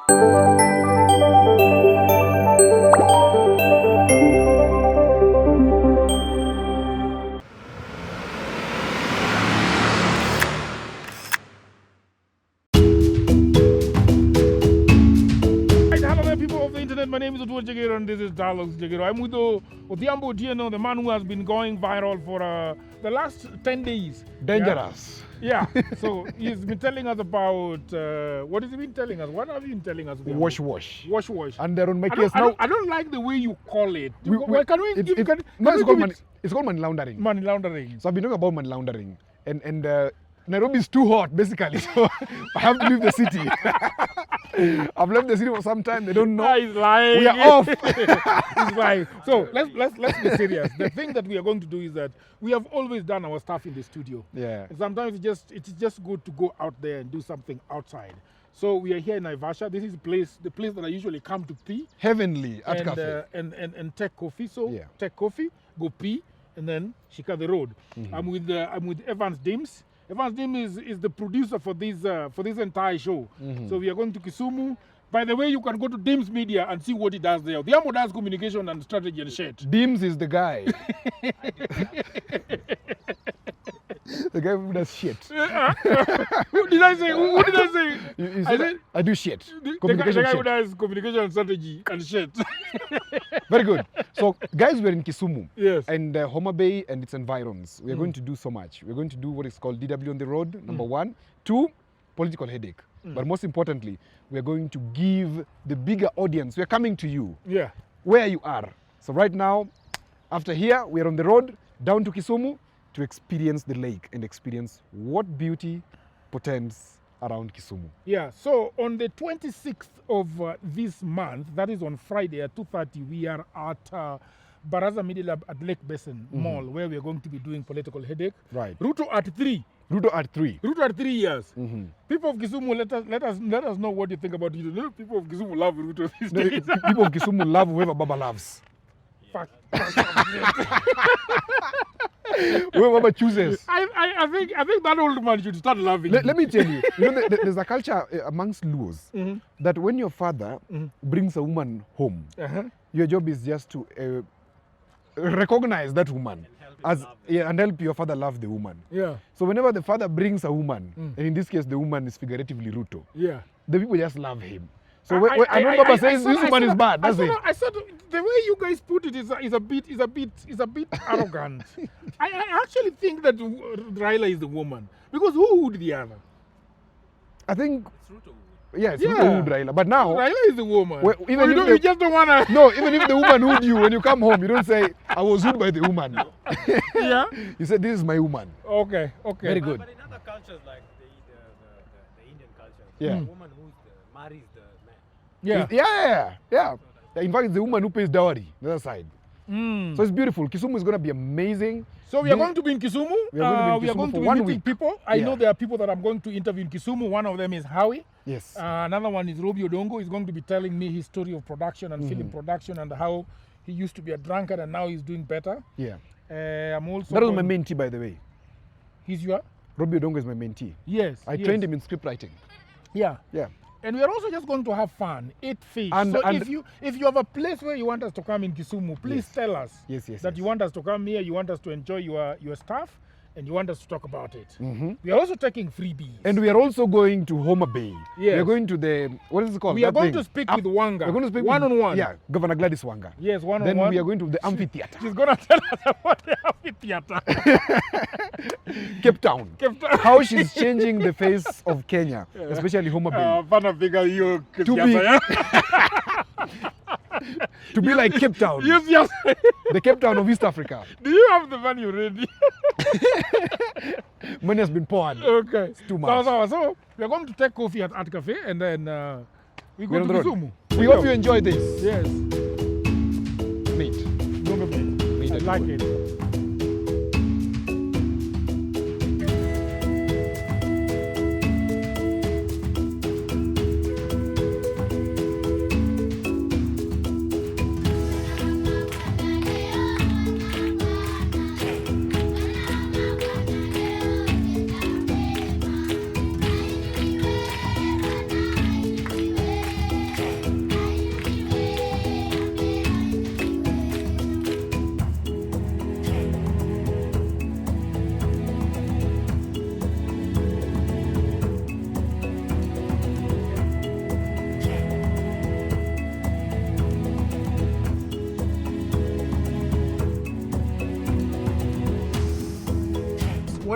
My name is Otuo Jagero and this is Dialogues Jagero. I'm with Odhiambo Otieno, the man who has been going viral for the last 10 days. Dangerous. Yeah. So he's been telling us about, what has he been telling us? What have you been telling us? Wash. Wash. And they're on my case now. I don't like the way you call it. It's called money laundering. Money laundering. So I've been talking about money laundering. And Nairobi is too hot, basically. So I have to leave the city. I've left the city for some time. They don't know. He's lying. We are off. He's lying. So let's be serious. The thing that we are going to do is that we have always done our stuff in the studio. Yeah. And sometimes it's just good to go out there and do something outside. So we are here in Naivasha. This is the place that I usually come to pee. Heavenly at cafe. And take coffee. So yeah. Take coffee, go pee, and then Shika the road. Mm-hmm. I'm with Evans Dims. Evans Dims is the producer for this entire show. Mm-hmm. So we are going to Kisumu. By the way, you can go to Dims Media and see what he does there. The Amo does communication and strategy and shit. Dims is the guy. The guy who does shit. What did I say? What did I say? I do shit. The guy who does communication and strategy and shit. Very good. So, guys, we're in Kisumu. Yes. And Homa Bay and its environs. We're going to do so much. We're going to do what is called DW on the road, number one. Two, political headache. But most importantly, we're going to give the bigger audience. We're coming to you. Yeah. Where you are. So right now, after here, we're on the road down to Kisumu to experience the lake and experience what beauty portends around Kisumu. Yeah, so on the 26th of this month, that is on Friday at 2:30, we are at Baraza Media Lab at Lake Basin Mall, where we are going to be doing political headache. Right. Ruto at 3. Ruto at 3. Ruto at 3 years. Mm-hmm. People of Kisumu, let us know what you think about it. People of Kisumu love Ruto these days. People of Kisumu love whoever Baba loves. Fuck. Whoever Baba chooses. I think that old man should start loving. Let me tell you, there's a culture amongst Luos that when your father brings a woman home, your job is just to recognize that woman and help your father love the woman. Yeah. So whenever the father brings a woman, and in this case the woman is figuratively Ruto, yeah, the people just love him. So when Baba says this woman is bad, that's it. I said the way you guys put it is a bit arrogant. I actually think that Raila is the woman, because who would the other? I think it's Ruto. Yeah, it's Ruto who would Raila. But now Raila is the woman. Well, you just don't wanna. No, even if the woman wooed you, when you come home, you don't say I was wooed by the woman. Yeah. You said this is my woman. Okay. Very good. But in other cultures like the Indian culture, yeah, the woman who marries the man. Yeah. In fact, it's the woman who pays dowry, the other side. So it's beautiful. Kisumu is going to be amazing. So we are going to be in Kisumu. We are going to be meeting people. I know there are people that I'm going to interview in Kisumu. One of them is Howie. Yes. Another one is Robbie Odongo. He's going to be telling me his story of production and film production and how he used to be a drunkard and now he's doing better. Yeah. I'm also. That was my mentee, by the way. He's your? Robbie Odongo is my mentee. Yes. I trained him in script writing. Yeah. Yeah. And we are also just going to have fun, eat fish. So if you have a place where you want us to come in Kisumu, please tell us that you want us to come here, you want us to enjoy your stuff, and you want us to talk about it. We are also taking freebies. And we are also going to Homa Bay. Yes. We are going to the, what is it called? We are going to speak with Wanga. We're going to speak one-on-one. Yeah, Governor Gladys Wanga. Yes, one-on-one. Then we are going to the amphitheater. She's going to tell us about the amphitheater. Cape Town. How she's changing the face of Kenya, especially Homa Bay. To be like Cape Town. Yes. The Cape Town of East Africa. Do you have the money already? Money has been poured. Okay. It's too much. So we are going to take coffee at Art Cafe and then we go to Kisumu. We hope you enjoy this. Yes. Neat. I like it.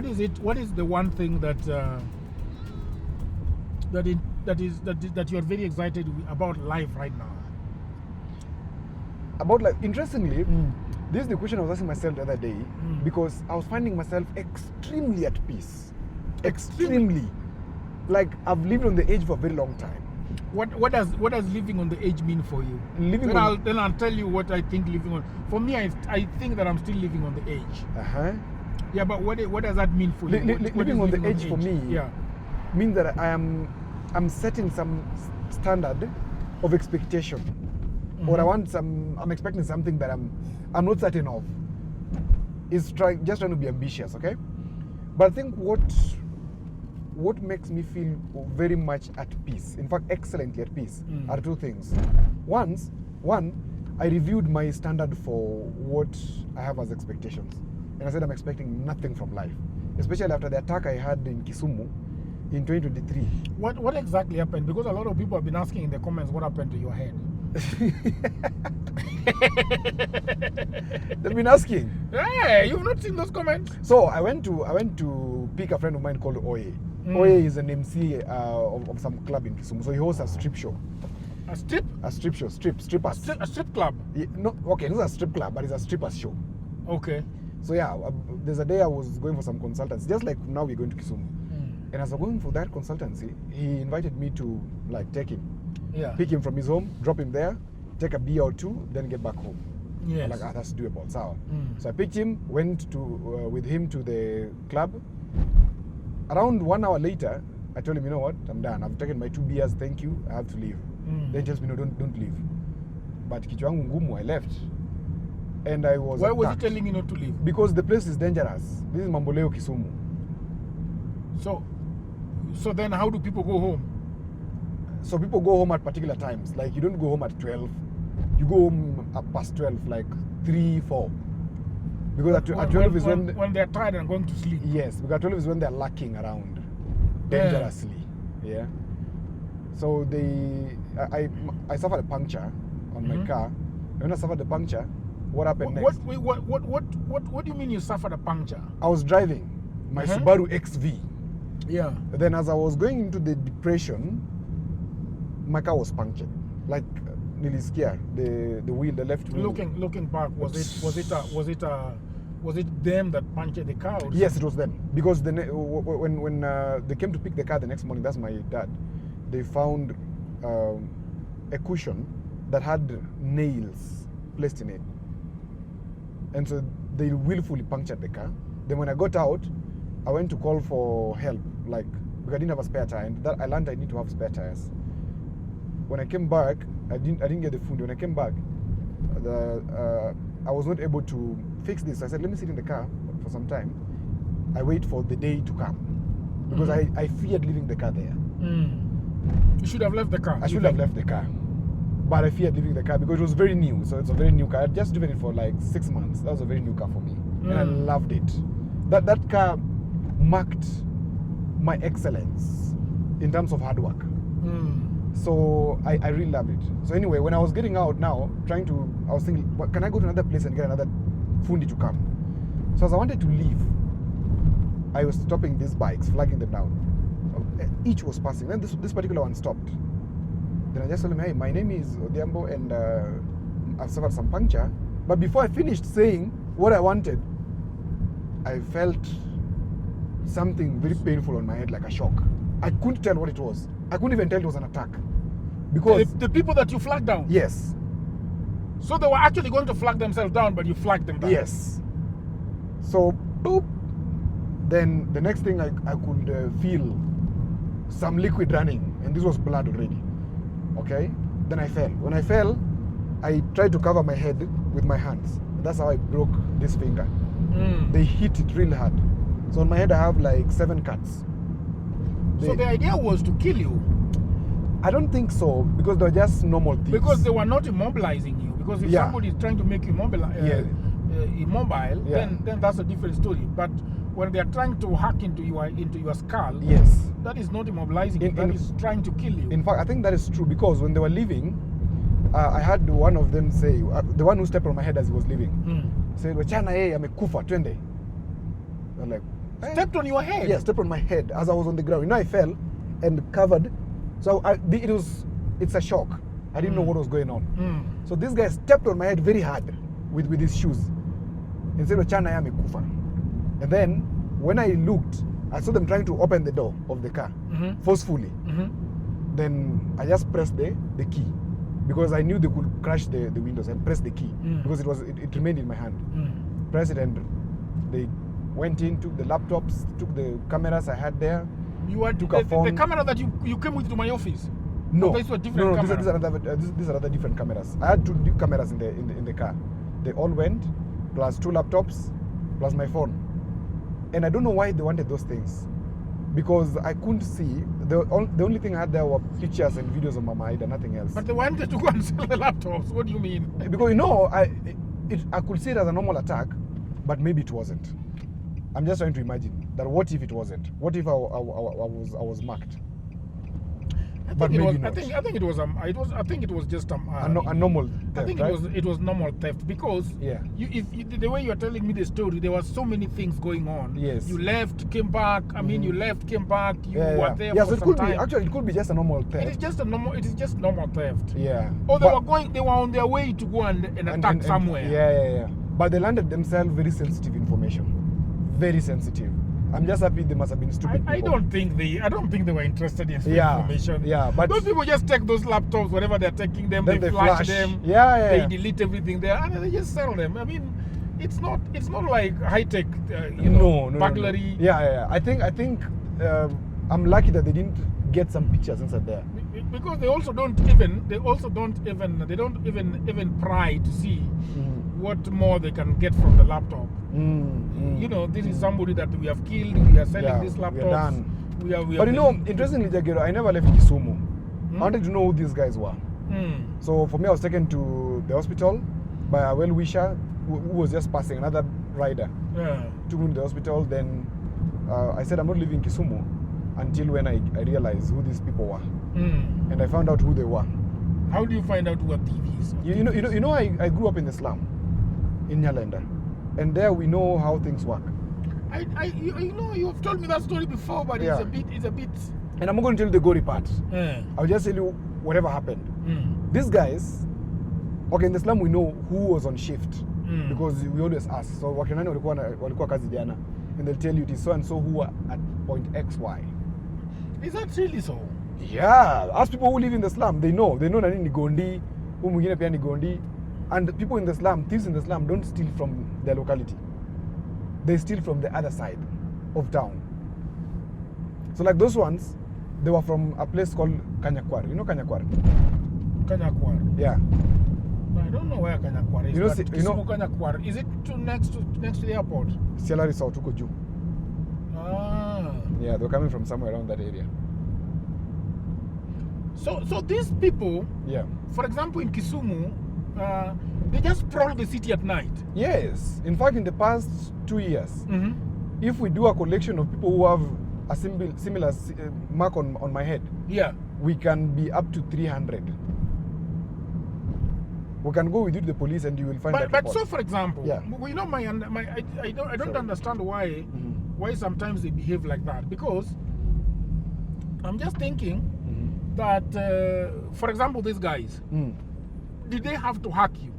what is it? What is the one thing that that you are very excited about life right now? About like, interestingly, this is the question I was asking myself the other day because I was finding myself extremely at peace. Extremely. Like I've lived on the edge for a very long time. What does living on the edge mean for you? Living Then I'll tell you what I think living on. For me, I think that I'm still living on the edge. Yeah, but what does that mean for you? Living on the edge for me means that I'm setting some standard of expectation, or I'm expecting something that I'm not certain of. Just trying to be ambitious, okay? But I think what makes me feel very much at peace, in fact excellently at peace, are two things. One, I reviewed my standard for what I have as expectations, and I said I'm expecting nothing from life, especially after the attack I had in Kisumu in 2023. What exactly happened? Because a lot of people have been asking in the comments what happened to your head. They've been asking. Hey, you've not seen those comments? So I went to pick a friend of mine called Oye. Oye is an MC of some club in Kisumu. So he hosts a strip show. A strip? A strip show. Strippers. A strip club? Yeah, no, okay, it's not a strip club, but it's a strippers show. Okay. So yeah, there's a day I was going for some consultancy, just like now we're going to Kisumu. And as I'm going for that consultancy, he invited me to like take him. Yeah. Pick him from his home, drop him there, take a beer or two, then get back home. Yes. I'm like, that's doable. So I picked him, went to with him to the club. Around 1 hour later, I told him, you know what, I'm done. I've taken my 2 beers, thank you, I have to leave. Then he tells me, no, don't leave. But kichwa yangu ngumu, I left. And I was Why was he attacked. telling you not to leave? Because the place is dangerous. This is Mamboleo Kisumu. So then how do people go home? So people go home at particular times. Like you don't go home at 12. You go home at past 12, like 3, 4. Because at 12 is when they're tired and going to sleep. Yes, because at 12 is when they're lurking around dangerously. Yeah. So I suffered a puncture on my car. And when I suffered the puncture, what happened next? What do you mean you suffered a puncture? I was driving my Subaru XV. Yeah. Then as I was going into the depression, my car was punctured. Like nearly scared. The wheel, the left wheel. Looking back, was it them that punctured the car? Or yes, it was them. Because when they came to pick the car the next morning, that's my dad. They found a cushion that had nails placed in it, and so they willfully punctured the car. Then when I got out, I went to call for help, like because I didn't have a spare tire, and I learned I need to have spare tires. When I came back, I didn't get the food. When I came back, I was not able to fix this. I said, let me sit in the car for some time. I wait for the day to come because I feared leaving the car there. You should have left the car. I should have left the car, but I feared leaving the car because it was very new. So it's a very new car. I had just driven it for like 6 months. That was a very new car for me, and I loved it. That car marked my excellence in terms of hard work. So I really loved it. So anyway, when I was getting out now, I was thinking, well, can I go to another place and get another fundi to come? So as I wanted to leave, I was stopping these bikes, flagging them down. Each was passing. Then this particular one stopped. Then I just told him, hey, my name is Odiambo and I've suffered some puncture. But before I finished saying what I wanted, I felt something very painful on my head, like a shock. I couldn't tell what it was. I couldn't even tell it was an attack. Because the people that you flagged down? Yes. So they were actually going to flag themselves down, but you flagged them down? Yes. So, boop. Then the next thing I could feel some liquid running, and this was blood already. Okay? Then I fell. When I fell, I tried to cover my head with my hands. That's how I broke this finger. They hit it really hard. So on my head I have like 7 cuts. So the idea was to kill you? I don't think so, because they were just normal things. Because they were not immobilizing you. Because if somebody is trying to make you immobile, then that's a different story. But when they are trying to hack into your skull, yes, that is not immobilizing you. That is trying to kill you. In fact, I think that is true, because when they were leaving, I had one of them say, the one who stepped on my head as he was leaving, said, "Wachana yeye amekufa, twende." I'm like, Stepped on your head? Yeah, stepped on my head as I was on the ground. You know, I fell and covered. So it's a shock. I didn't know what was going on. So this guy stepped on my head very hard with his shoes. And said, Ochana ya amekufa. And then when I looked, I saw them trying to open the door of the car forcefully. Then I just pressed the key because I knew they could crash the windows, and pressed the key because it remained in my hand. Pressed it, and they went in, took the laptops, took the cameras I had there. Took a phone. The camera that you came with to my office? No, these were different cameras. These are other different cameras. I had 2 cameras in the car. They all went, plus 2 laptops, plus my phone. And I don't know why they wanted those things, because I couldn't see. The only thing I had there were pictures and videos of Mama Ida, nothing else. But they wanted to go and sell the laptops. What do you mean? Because you know, I could see it as a normal attack, but maybe it wasn't. I'm just trying to imagine that. What if it wasn't? What if I was marked? I think it was just a normal theft, I think right? it was normal theft, because the way you're telling me the story, there were so many things going on. Yes. You left, came back. I mean, you left, came back. You were there so for it some could time. be actually, it could be just a normal theft. It is just normal theft. Yeah. Or they were on their way to go and attack somewhere. Yeah. But they landed themselves very sensitive information. Very sensitive. I'm just happy they must have been stupid people. I don't think they were interested in information. Yeah, but those people just take those laptops, whatever they're taking them, then they flash them. They delete everything there, and they just sell them. I mean, it's not like high tech, burglary. No. Yeah. I think I'm lucky that they didn't get some pictures inside there. Because they don't even pry to see what more they can get from the laptop. You know, this is somebody that we have killed. We are selling these laptops. We are but you know, interestingly, Jagero, I never left Kisumu. I wanted to know who these guys were. So for me, I was taken to the hospital by a well-wisher who was just passing, another rider. Took me to the hospital. Then I said, I'm not leaving Kisumu until when I realized who these people were. And I found out who they were. How do you find out who are thieves? You know, I grew up in the slum in Nyalenda, and there we know how things work. You have told me that story before, but it's a bit. And I'm not going to tell you the gory part. I'll just tell you whatever happened. These guys, okay, in the slum we know who was on shift because we always ask. So wakinani walikuwa kazi jana, and they'll tell you it is so and so who are at point XY. Is that really so? Yeah, ask people who live in the slum. They know nani ni Gondi, who mwingine pia ni Gondi. And people in the slum, thieves in the slum, don't steal from their locality. They steal from the other side of town. So like those ones, they were from a place called Kanyakwar. You know Kanyakwar? Kanyakwar? Yeah. I don't know where Kanyakwar is. Kisumu Kanyakwar. Is it next to the airport? Siala Resort, Tuko Ju. Yeah, they're coming from somewhere around that area. So these people, for example, in Kisumu, they just prowl the city at night. Yes. In fact, in the past 2 years, if we do a collection of people who have a similar mark on my head, we can be up to 300. We can go with you to the police and you will find that But report. so, for example, you know, I don't understand why sometimes they behave like that, because I'm just thinking that, for example, these guys, did they have to hack you?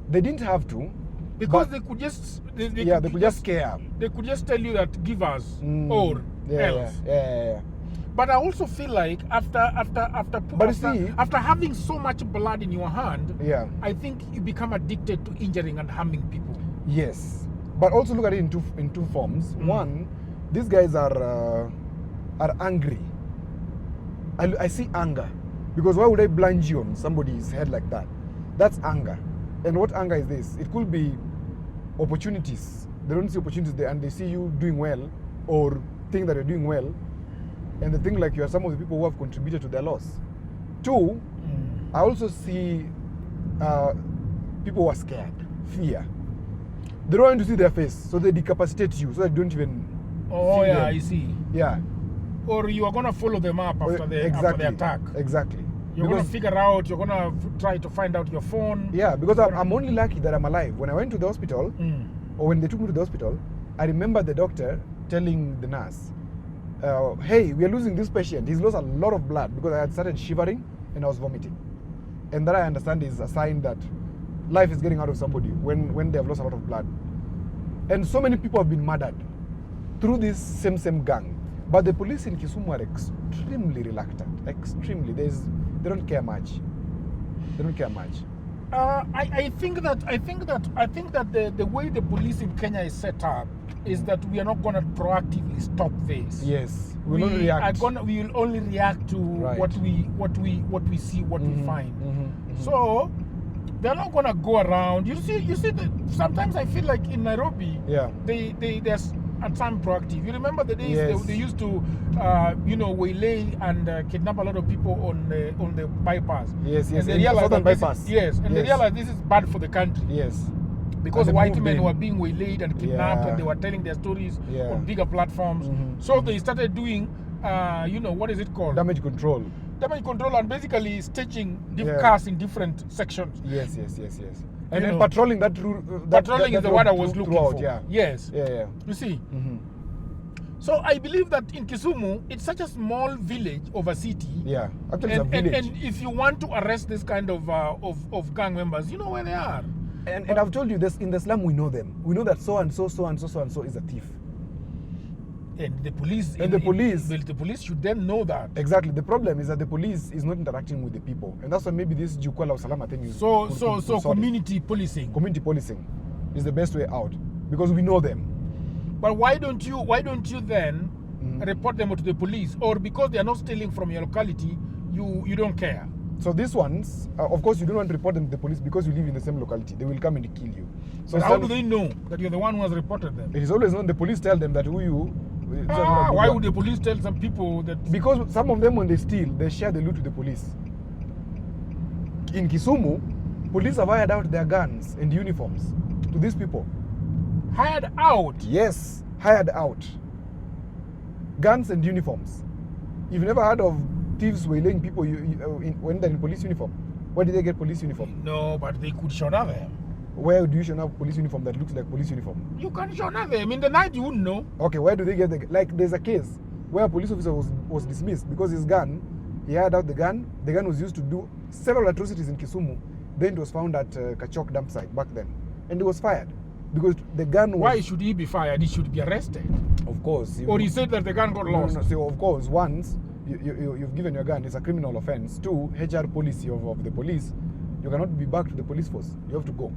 They didn't have to. Because they could just... They could just scare. They could just tell you that give us or else. Yeah. But I also feel like after having so much blood in your hand, I think you become addicted to injuring and harming people. Yes. But also look at it in two forms. One, these guys are angry. I see anger. Because why would I plunge you on somebody's head like that? That's anger. And what anger is this? It could be opportunities. They don't see opportunities there and they see you doing well or think that you're doing well. And they think like you are some of the people who have contributed to their loss. Two, I also see people who are scared, fear. They don't want to see their face, so they decapacitate you, so they don't even see them. I see. Yeah. Or you are going to follow them up after the attack. Exactly. You're going to figure out, you're going to try to find out your phone. Yeah, because I'm only lucky that I'm alive. When I went to the hospital, or when they took me to the hospital, I remember the doctor telling the nurse, hey, we are losing this patient. He's lost a lot of blood, because I had started shivering and I was vomiting. And that, I understand, is a sign that life is getting out of somebody when they have lost a lot of blood. And so many people have been murdered through this same gang. But the police in Kisumu are extremely reluctant. Extremely. They don't care much. They don't care much. I think that the way the police in Kenya is set up is that we are not going to proactively stop this. Yes, we will only react to what we see, what we find. So they're not going to go around. You see that sometimes I feel like in Nairobi, they're at time proactive. You remember the days they used to, waylay and kidnap a lot of people on the bypass. Yes. And they realized that bypass. they realized this is bad for the country. Yes. Because white men were being waylaid and kidnapped, and they were telling their stories on bigger platforms. So they started doing, what is it called? Damage control. Damage control, and basically staging cars in different sections. Yes. And then patrolling that route. Patrolling is the word I was looking for. Yeah. Yes. Yeah. You see? So I believe that in Kisumu, it's such a small village of a city. Yeah. Actually, it's a village. And if you want to arrest this kind of gang members, you know where they are. And I've told you this, in the slum we know them. We know that so and so is a thief. And the police. The police should then know that. Exactly. The problem is that the police is not interacting with the people, and that's why maybe this Jukwaa la Usalama thing is. So community policing. Community policing is the best way out, because we know them. But why don't you then report them to the police, or because they are not stealing from your locality, you don't care? So these ones, of course, you don't want to report them to the police because you live in the same locality. They will come and kill you. So but how do they know that you're the one who has reported them? It is always known. The police tell them that who you. Why would the police tell some people that? Because some of them, when they steal, they share the loot with the police. In Kisumu, police have hired out their guns and uniforms to these people. Hired out? Yes, hired out. Guns and uniforms. You've never heard of thieves waylaying people when they're in police uniform? Where did they get police uniform? No, but they could shun them. Where do you show up police uniform that looks like police uniform? You can shun them. In the night, you wouldn't know. Okay, where do they get there's a case where a police officer was dismissed because his gun, he hired out the gun was used to do several atrocities in Kisumu. Then it was found at Kachok dump site back then. And he was fired. Because the gun was... Why should he be fired? He should be arrested. Of course. Or he said that the gun got lost. No. So, of course, once you've given your gun, it's a criminal offense. 2, HR policy of the police, you cannot be back to the police force. You have to go.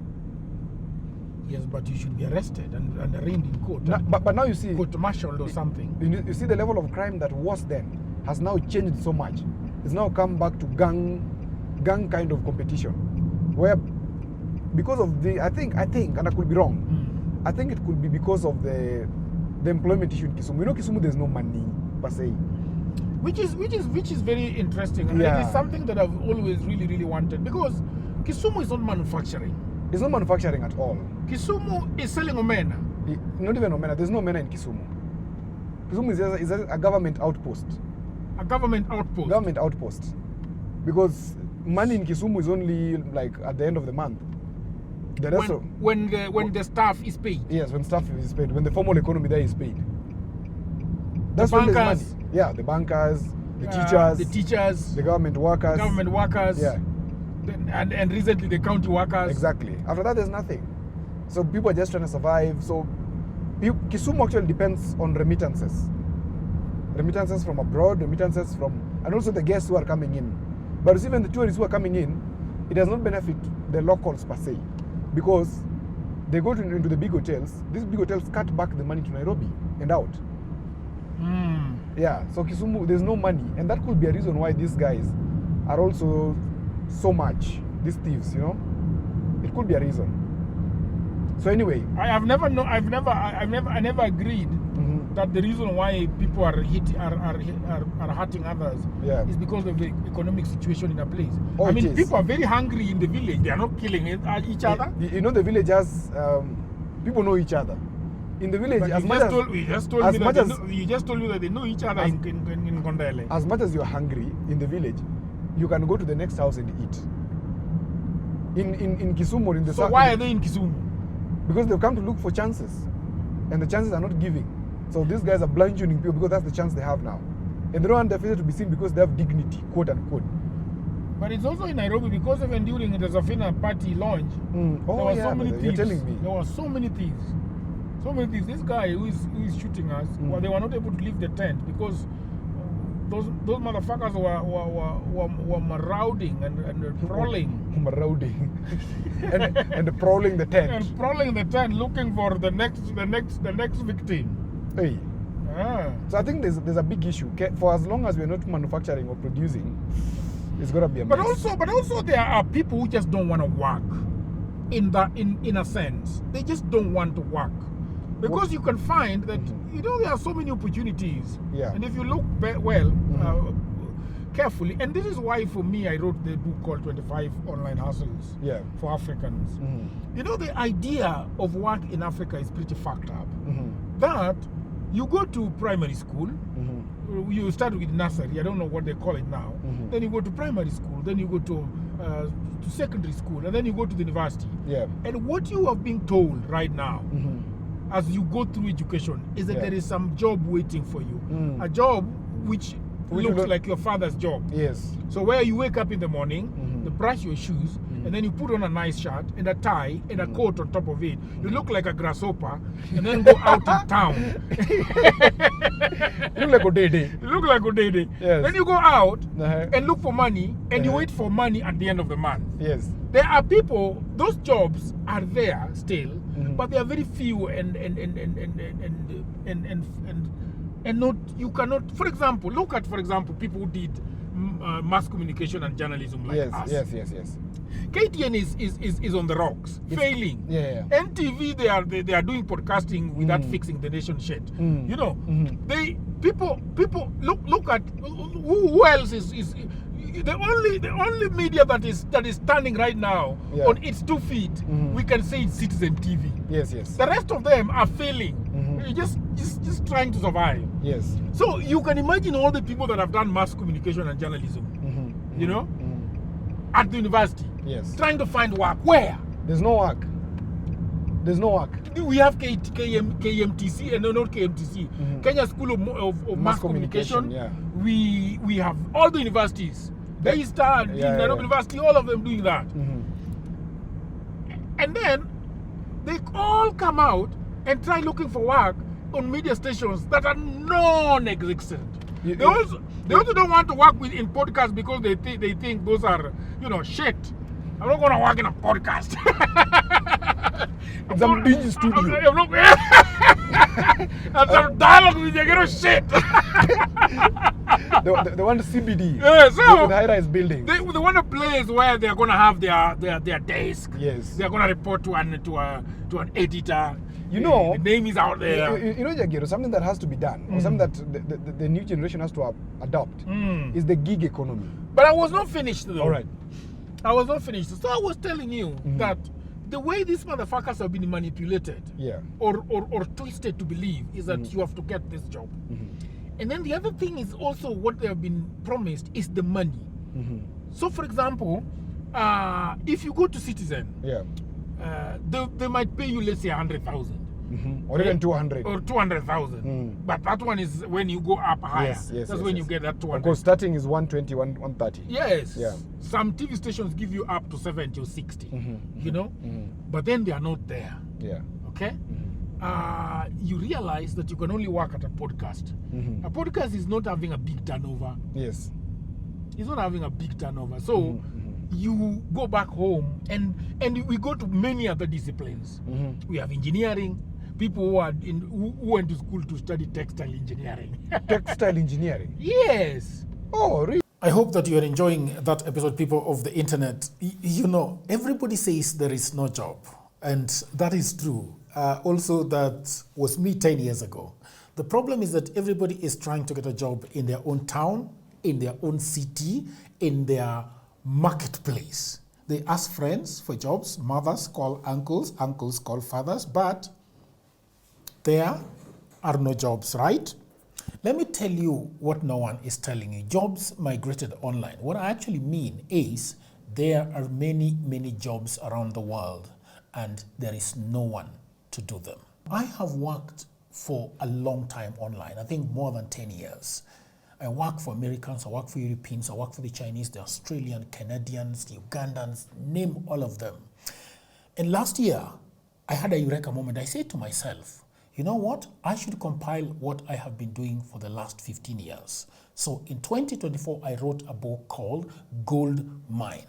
Yes, but you should be arrested and arraigned in court. But now you see... Court-martialed or something. You see the level of crime that was then has now changed so much. It's now come back to gang kind of competition. Where... Because of the, I think, and I could be wrong. I think it could be because of the employment issue in Kisumu. You know, Kisumu, there's no money per se. Which is very interesting, and it is something that I've always really wanted, because Kisumu is not manufacturing. It's not manufacturing at all. Kisumu is selling omena. Not even omena. There's no omena in Kisumu. Kisumu is a government outpost. A government outpost. Government outpost, because money in Kisumu is only like at the end of the month. The rest when the staff is paid. Yes, when staff is paid, when the formal economy there is paid. That's the when bankers, there's money. Yeah, the bankers, the teachers, the government workers. Yeah. And recently the county workers. Exactly. After that, there's nothing. So people are just trying to survive. So Kisumu actually depends on remittances. Remittances from abroad, remittances from, and also the guests who are coming in. But even the tourists who are coming in, it does not benefit the locals per se, because they go into the big hotels. These big hotels cut back the money to Nairobi and out. Yeah, so Kisumu, there's no money, and that could be a reason why these guys are also so much, these thieves, you know. It could be a reason. So anyway, I never agreed that the reason why people are hurting others is because of the economic situation in a place. I mean, people are very hungry in the village. They are not killing each other. You know, the villagers, people know each other. In the village, you just told me that they know each other in Kondele. As much as you're hungry in the village, you can go to the next house and eat. In Kisumu or in the So why are they in Kisumu? Because they've come to look for chances, and the chances are not giving. So these guys are blind tuning people because that's the chance they have now. And they don't want their faces to be seen because they have dignity, quote unquote. But it's also in Nairobi because even during the Zafina party launch, Oh, there were yeah, so many brother, thieves. you're telling me. There were so many thieves. So many thieves. This guy who is shooting us, well, they were not able to leave the tent because those motherfuckers were marauding and prowling. Marauding. and prowling the tent. And prowling the tent looking for the next victim. Hey. Ah. So I think there's a big issue. For as long as we're not manufacturing or producing, it's gonna be a mess. But also there are people who just don't want to work. In a sense, they just don't want to work because you can find that there are so many opportunities. Yeah. And if you look carefully, and this is why for me I wrote the book called 25 Online Hustles for Africans. The idea of work in Africa is pretty fucked up. That you go to primary school, you start with nursery, I don't know what they call it now. Then you go to primary school, then you go to secondary school, and then you go to the university. Yeah. And what you are being told right now, as you go through education, is that there is some job waiting for you. A job which looks like your father's job. Yes. So where you wake up in the morning, you brush your shoes, and then you put on a nice shirt and a tie and a coat on top of it. You look like a grasshopper, and then go out in town. You look like Odede. You look like Odede. Yes. Then you go out and look for money, and you wait for money at the end of the month. Yes. There are people; those jobs are there still, but they are very few and not. You cannot. For example, look at people who did mass communication and journalism like us. Yes. KTN is on the rocks, failing. Yeah. NTV they are doing podcasting without fixing the nation shit. They people look at who else is the only media that is standing right now on its 2 feet. We can say it's Citizen TV. Yes. The rest of them are failing. Just trying to survive. Yes. So you can imagine all the people that have done mass communication and journalism. At the university. Yes. Trying to find work. Where? There's no work. We have KMTC and not KMTC. Kenya School of Mass Communication. Yeah. We have all the universities. Daystar, Nairobi University, all of them doing that. And then they all come out and try looking for work on media stations that are non-existent. They also don't want to work in podcasts because they think those are shit. I'm not going to work in a podcast. It's a dingy studio. I'm some dialogue with you, shit. They want CBD. Yeah, so with high-rise buildings. They want a place where they're going to have their desk. Yes. They're going to report to an editor. The name is out there. Jagiro, something that has to be done, or something that the new generation has to adopt, is the gig economy. But I was not finished though. All right. I was not finished. So I was telling you that the way these motherfuckers have been manipulated or twisted to believe is that you have to get this job. And then the other thing is also what they have been promised is the money. So for example, if you go to Citizen, they might pay you, let's say, 100,000. Or even 200. Or 200,000. But that one is when you go up higher. That's when you get that 200. Because starting is 120, 130. Yes. Yeah. Some TV stations give you up to 70 or 60. But then they are not there. Yeah. Okay? You realize that you can only work at a podcast. A podcast is not having a big turnover. Yes. It's not having a big turnover. So you go back home and we go to many other disciplines. We have engineering, people who went to school to study textile engineering. Textile engineering? Yes. Oh, really? I hope that you are enjoying that episode, people of the internet. Everybody says there is no job, and that is true. Also, that was me 10 years ago. The problem is that everybody is trying to get a job in their own town, in their own city, in their marketplace. They ask friends for jobs, mothers call uncles, uncles call fathers, but there are no jobs, right? Let me tell you what no one is telling you. Jobs migrated online. What I actually mean is there are many, many jobs around the world and there is no one to do them. I have worked for a long time online. I think more than 10 years. I work for Americans, I work for Europeans, I work for the Chinese, the Australian, Canadians, the Ugandans, name all of them. And last year, I had a eureka moment. I said to myself, you know what? I should compile what I have been doing for the last 15 years. So in 2024, I wrote a book called Goldmine,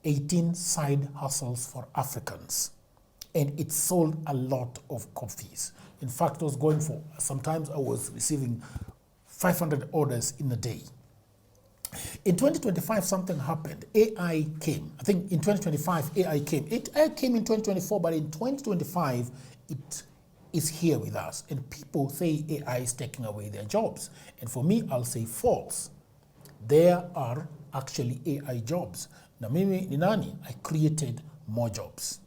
18 Side Hustles for Africans. And it sold a lot of copies. In fact, I was going for, sometimes I was receiving 500 orders in a day. In 2025, something happened. AI came. I think in 2025, AI came. AI came in 2024, but in 2025, it is here with us. And people say AI is taking away their jobs. And for me, I'll say false. There are actually AI jobs. Na mimi ni nani? I created more jobs.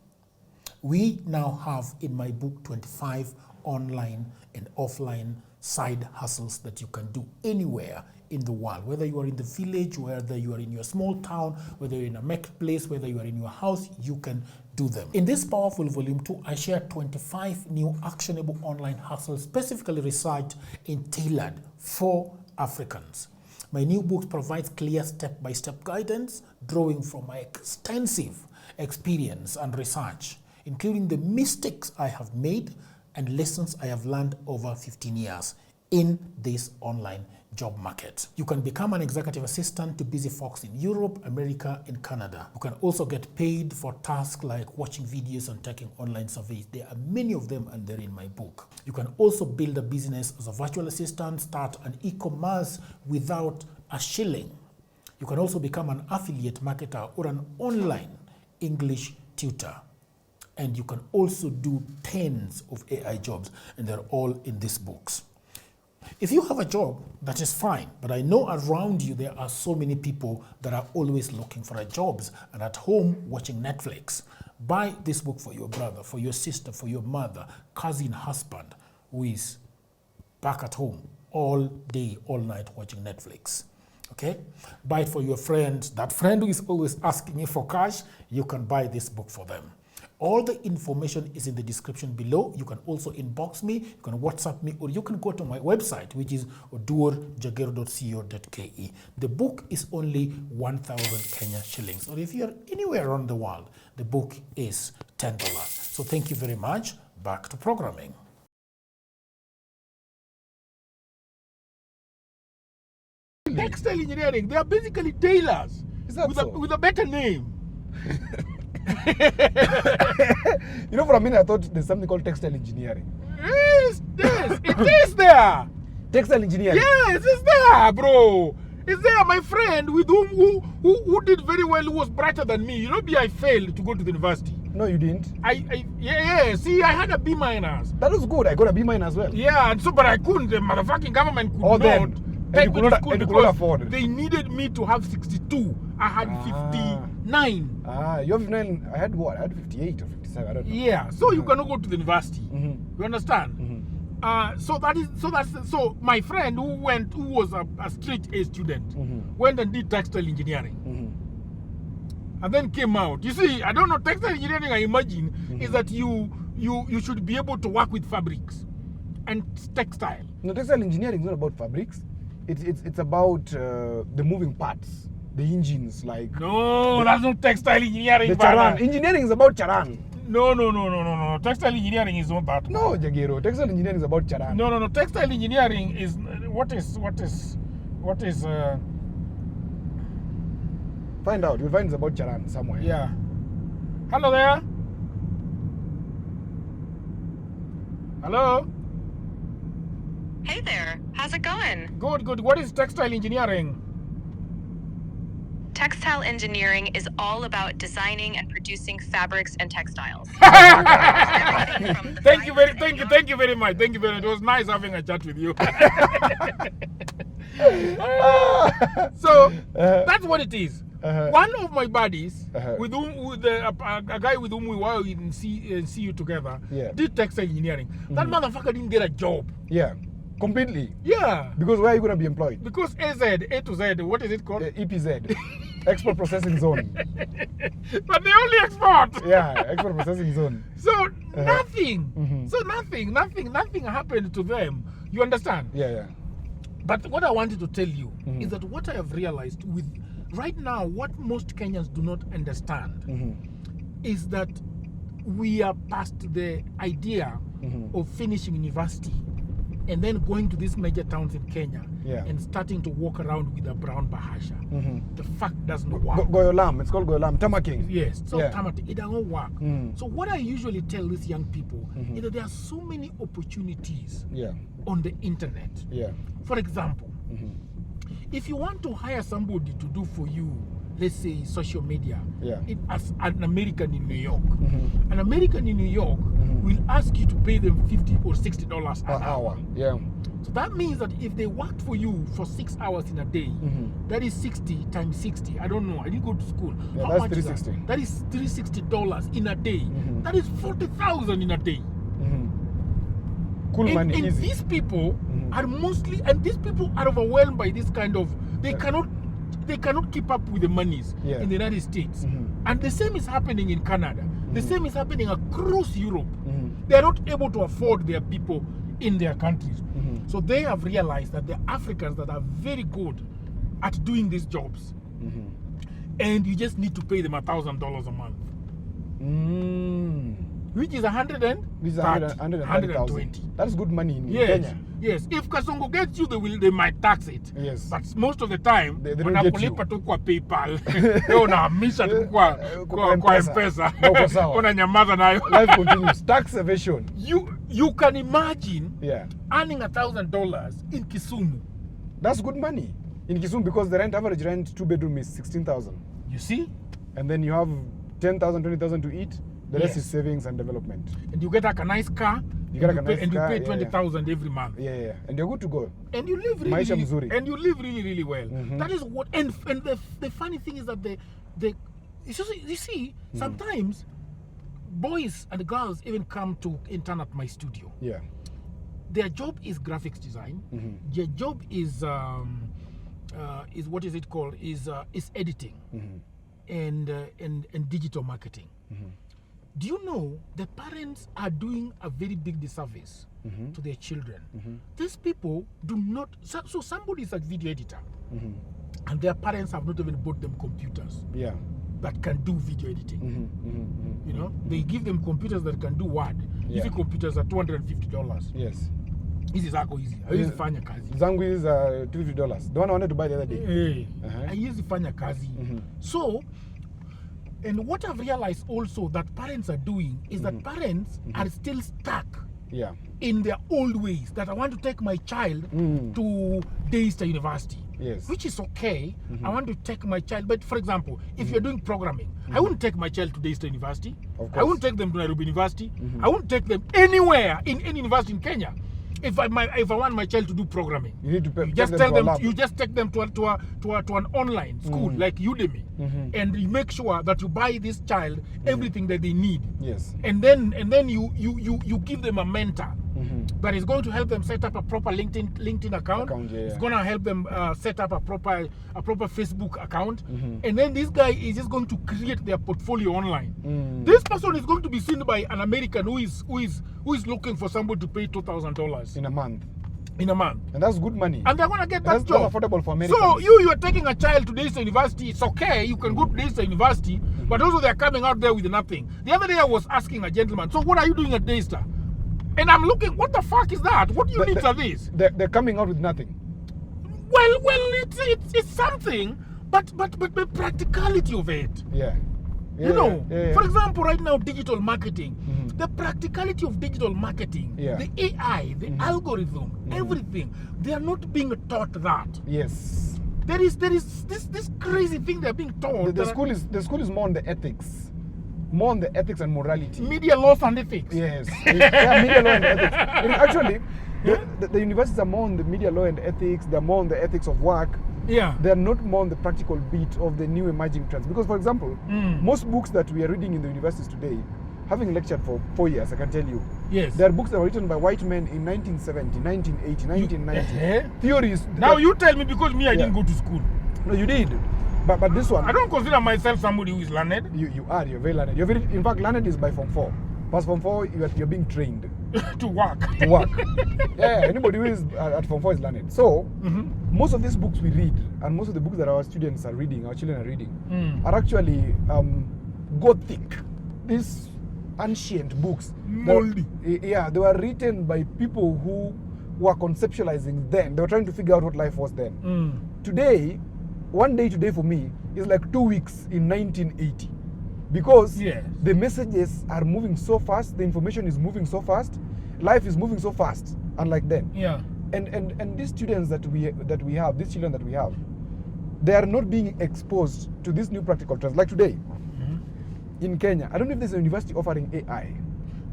We now have in my book 25 online and offline side hustles that you can do anywhere in the world, whether you are in the village, whether you are in your small town, whether you're in a marketplace, whether you are in your house, you can do them. In this powerful volume 2, I share 25 new actionable online hustles specifically researched and tailored for Africans. My new book provides clear step-by-step guidance, drawing from my extensive experience and research, including the mistakes I have made and lessons I have learned over 15 years in this online job market. You can become an executive assistant to busy folks in Europe, America, and Canada. You can also get paid for tasks like watching videos and taking online surveys. There are many of them and they're in my book. You can also build a business as a virtual assistant, start an e-commerce without a shilling. You can also become an affiliate marketer or an online English tutor. And you can also do tens of AI jobs, and they're all in these books. If you have a job, that is fine, but I know around you there are so many people that are always looking for jobs and at home watching Netflix. Buy this book for your brother, for your sister, for your mother, cousin, husband, who is back at home all day, all night watching Netflix. Okay? Buy it for your friends. That friend who is always asking you for cash, you can buy this book for them. All the information is in the description below. You can also inbox me, you can WhatsApp me, or you can go to my website, which is oduorjagero.co.ke. The book is only 1,000 Kenya shillings. Or if you're anywhere around the world, the book is $10. So thank you very much. Back to programming. Textile engineering, they are basically tailors Is that with, so? with a better name. You know, for a minute I thought there's something called textile engineering. Yes, it is there. Textile engineering? Yes, it's there, bro. It's there. My friend with whom who did very well, who was brighter than me. You know, I failed to go to the university. No, you didn't. Yeah. See, I had a B minus. That was good. I got a B minus as well. Yeah, and so but I couldn't. The motherfucking government could Oh, not. then. take And me you to could school not because afford. they needed me to have 62. I had 59. You have 9. I had what? I had 58 or 57. I don't know. Yeah, so you cannot go to the university. Mm-hmm. You understand? Mm-hmm. So my friend who was a straight A student, went and did textile engineering, and then came out. You see, I don't know, textile engineering, I imagine, is that you should be able to work with fabrics and textile. No, textile engineering is not about fabrics. It's about the moving parts, the engines, like. No, that's not textile engineering. The charan. Engineering is about charan. No. Textile engineering is not that. No, Jagero. Textile engineering is about charan. No. Textile engineering is what is. Find out. You'll find it's about charan somewhere. Yeah. Hello there. Hello. Hey there, how's it going? Good. What is textile engineering? Textile engineering is all about designing and producing fabrics and textiles. Thank you very much. It was nice having a chat with you. So that's what it is. One of my buddies, with a guy with whom we were in CU together, did textile engineering. That motherfucker didn't get a job. Yeah. Completely. Yeah. Because where are you going to be employed? Because A to Z, what is it called? EPZ. Export Processing Zone. But they only export. Yeah, Export Processing Zone. So Nothing. So nothing happened to them. You understand? Yeah. But what I wanted to tell you is that what I have realized with right now, what most Kenyans do not understand is that we are past the idea of finishing university and then going to these major towns in Kenya and starting to walk around with a brown bahasha. The fact doesn't work. Goyolam, it's called Goyolam, tamaking. Yes, so tamaking, it doesn't work. So what I usually tell these young people is that there are so many opportunities on the internet. For example, if you want to hire somebody to do for you, let's say social media, as an American in New York, an American in New York will ask you to pay them $50 or $60 an hour. So that means that if they worked for you for 6 hours in a day, that is 60 times 60. I don't know. I didn't go to school. How that's much is that? $360. That is $360 in a day. That is 40,000 in a day. Cool money, and easy. these people are mostly, and these people are overwhelmed by this kind of, they cannot keep up with the monies in the United States. And the same is happening in Canada. The same is happening across Europe. They are not able to afford their people in their countries. So they have realized that the Africans that are very good at doing these jobs, and you just need to pay them $1,000 a month. Which is 120. That's good money in Kenya. Yes. If Kasongo gets you, they might tax it. Yes. But most of the time, they don't get you. wanakulipa tu kwa PayPal. Unahamisha tu kwa M-Pesa. Unanyamaza nayo. Life continues. Tax evasion. You can imagine earning $1,000 in Kisumu. That's good money in Kisumu because the average rent 2-bedroom is 16,000. You see? And then you have 10,000, 20,000 to eat. The rest is savings and development. And you get a nice car. You pay 20,000 every month. Yeah. And you're good to go. And you live really well. That is what. And the funny thing is that you see sometimes boys and girls even come to intern at my studio. Yeah. Their job is graphics design. Their job is what is it called? Is editing and digital marketing. Do you know the parents are doing a very big disservice to their children? These people do not. So somebody is a video editor, and their parents have not even bought them computers that can do video editing. You know, they give them computers that can do Word. Hizi computers are $250. Yes. Hizi zako hizi. Haiwezi fanya kazi. Zangu is $250. The one I wanted to buy the other day. Haiwezi fanya kazi. So. And what I've realized also that parents are doing is that parents are still stuck in their old ways. That I want to take my child to Daystar University, which is okay. I want to take my child, but for example, if you're doing programming, I wouldn't take my child to Daystar University. I wouldn't take them to Nairobi University. I wouldn't take them anywhere in any university in Kenya. If I want my child to do programming, you need to pay, you just take them to an online school like Udemy, and you make sure that you buy this child everything that they need. Yes. And then you give them a mentor that is going to help them set up a proper LinkedIn account. It's going to help them set up a proper Facebook account. And then this guy is just going to create their portfolio online. This person is going to be seen by an American who is looking for somebody to pay $2,000 in a month. And that's good money. And they're going to get that job. That's affordable for Americans. So you are taking a child to Daystar University. It's okay. You can go to Daystar University. But also they're coming out there with nothing. The other day I was asking a gentleman, so what are you doing at Daystar? And I'm looking, what the fuck is that? What units are these? They're coming out with nothing. Well, it's something, but the practicality of it. For example, right now, digital marketing. The practicality of digital marketing, the AI, the algorithm, everything, they are not being taught that. Yes. There is this crazy thing they're being taught. The school is more on the ethics. More on the ethics and morality. Media laws and ethics. Yes. Media law and ethics. Actually, the universities are more on the media law and ethics. They're more on the ethics of work. They're not more on the practical bit of the new emerging trends. Because, for example, most books that we are reading in the universities today, having lectured for 4 years, I can tell you, there are books that were written by white men in 1970, 1980, 1990. Theories. Now you tell me, because I didn't go to school. No, you did. But this one, I don't consider myself somebody who is learned. You are. You're very learned. In fact, learned is by Form 4. Past Form 4, you're being trained to work. to work. Yeah, anybody who is at Form 4 is learning. So, most of these books we read, and most of the books that our students are reading, our children are reading, are actually Gothic. These ancient books. Moldy. Yeah, they were written by people who were conceptualizing then. They were trying to figure out what life was then. Today, one day today for me is like 2 weeks in 1980. Because the messages are moving so fast, the information is moving so fast, life is moving so fast, unlike then. Yeah. And these students that we have, these children that we have, they are not being exposed to these new practical trends. Like today, in Kenya, I don't know if there's a university offering AI.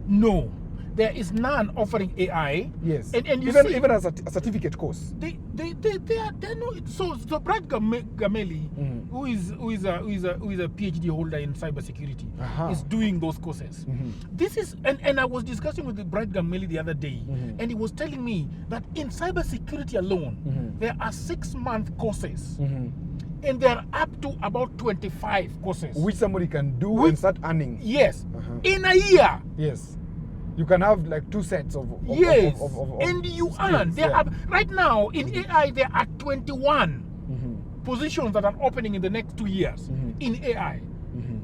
No, there is none offering AI. Yes. And you see, even as a certificate course. They're not. So Brad Gameli, who is a PhD holder in cybersecurity, is doing those courses. This is and I was discussing with Brad Gameli the other day, and he was telling me that in cybersecurity alone, there are 6-month courses. And they're up to about 25 courses. Which somebody can do and start earning. Yes. In a year. Yes. You can have like 2 sets of yes. of And you skills, earn. There are, right now in AI, there are 21 positions that are opening in the next 2 years in AI.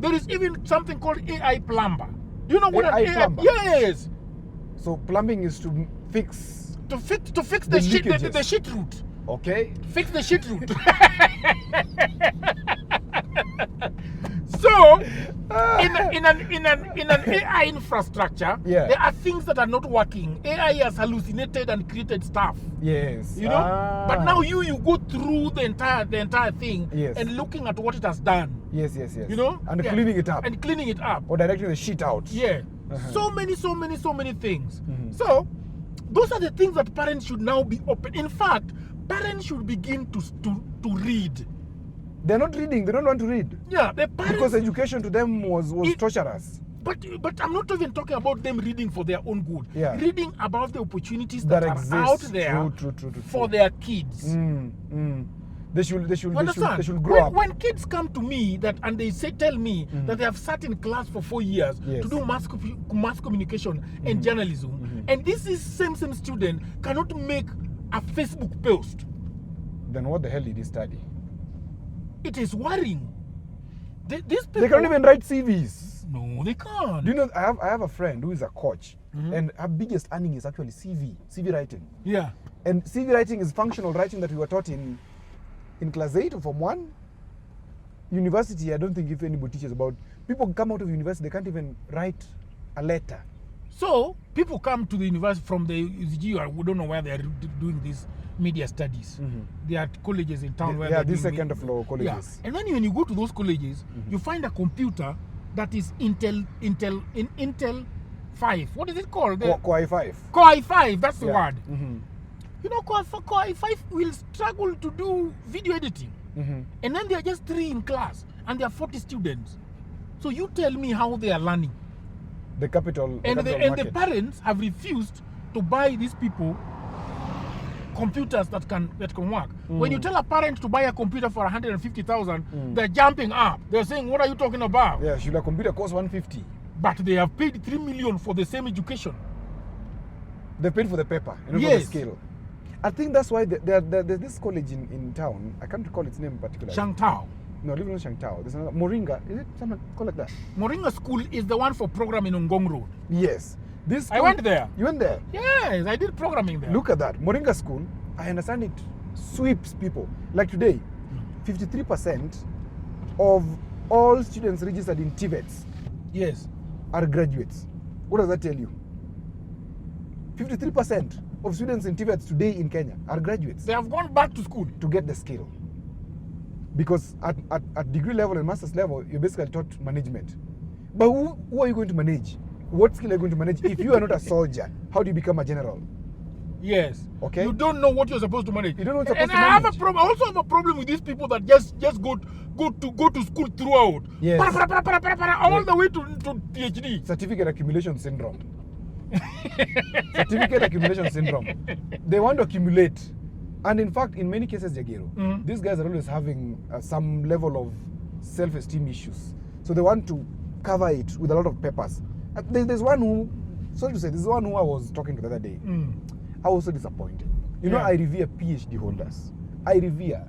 There is even something called AI plumber. Do you know what AI an AI plumber? Yes. So plumbing is to fix To fix the leakages. the shit route. Okay. Fix the shit route. So, in an AI infrastructure, there are things that are not working. AI has hallucinated and created stuff. Yes. You know. But now you go through the entire thing Yes. and looking at what it has done. Yes. You know. And cleaning it up. And cleaning it up. Or directing the shit out. Yeah. So many things. So, those are the things that parents should now be open. In fact, parents should begin to read. They're not reading. They don't want to read. Yeah, the parents. Because education to them was torturous. But I'm not even talking about them reading for their own good. Yeah. Reading about the opportunities that are exist. out there True. for their kids. They should grow when, up. When kids come to me and they tell me that they have sat in class for 4 years to do mass communication and journalism, and this is same student cannot make a Facebook post, then what the hell did he study? it is worrying. These people, They can't even write CVs. No, they can't. Do you know, I have a friend who is a coach, and her biggest earning is actually CV writing. Yeah. And CV writing is functional writing that we were taught in class 8 or Form 1. University, I don't think if anybody teaches about. People come out of university, they can't even write a letter. So people come to the university from the UCG, or we don't know where they are doing these media studies. There are colleges in town where these second floor colleges. Yeah. And then when you go to those colleges, you find a computer that is Intel 5. What is it called? Core i5. Core i5, that's the word. You know, Core i5 will struggle to do video editing. And then there are just 3 in class, and there are 40 students. So you tell me how they are learning. The capital And market. the parents have refused to buy these people computers that can work. When you tell a parent to buy a computer for 150,000, they're jumping up. They're saying, "What are you talking about?" Yeah, should a computer cost 150? But they have paid 3 million for the same education. They paid for the paper, for the Yes. scale. I think that's why there's this college in town. I can't recall its name particularly. Shangtao. No, even not Shangtao. There's another Moringa. Is it something called like that? Moringa School is the one for programming on Ngong Road. Yes. This I school- went there. You went there? Yes, I did programming there. Look at that. Moringa School, I understand it sweeps people. Like today, 53% of all students registered in TVETs Yes. are graduates. What does that tell you? 53% of students in TVETs today in Kenya are graduates They have gone back to school. to get the skill. Because at degree level and master's level, you're basically taught management. But who are you going to manage? What skill are you going to manage? If you are not a soldier, how do you become a general? Yes. Okay. You don't know what you're supposed to manage. You don't know what you're and supposed to I have manage. I also have a problem with these people that just go to school throughout. Yes. All the way to PhD. Certificate accumulation syndrome. Certificate accumulation syndrome. They want to accumulate. And in fact, in many cases, Jagero, these guys are always having some level of self-esteem issues. So they want to cover it with a lot of papers. There's one who, sorry to say, this is one who I was talking to the other day. I was so disappointed. You know, Yeah. I revere PhD holders. I revere.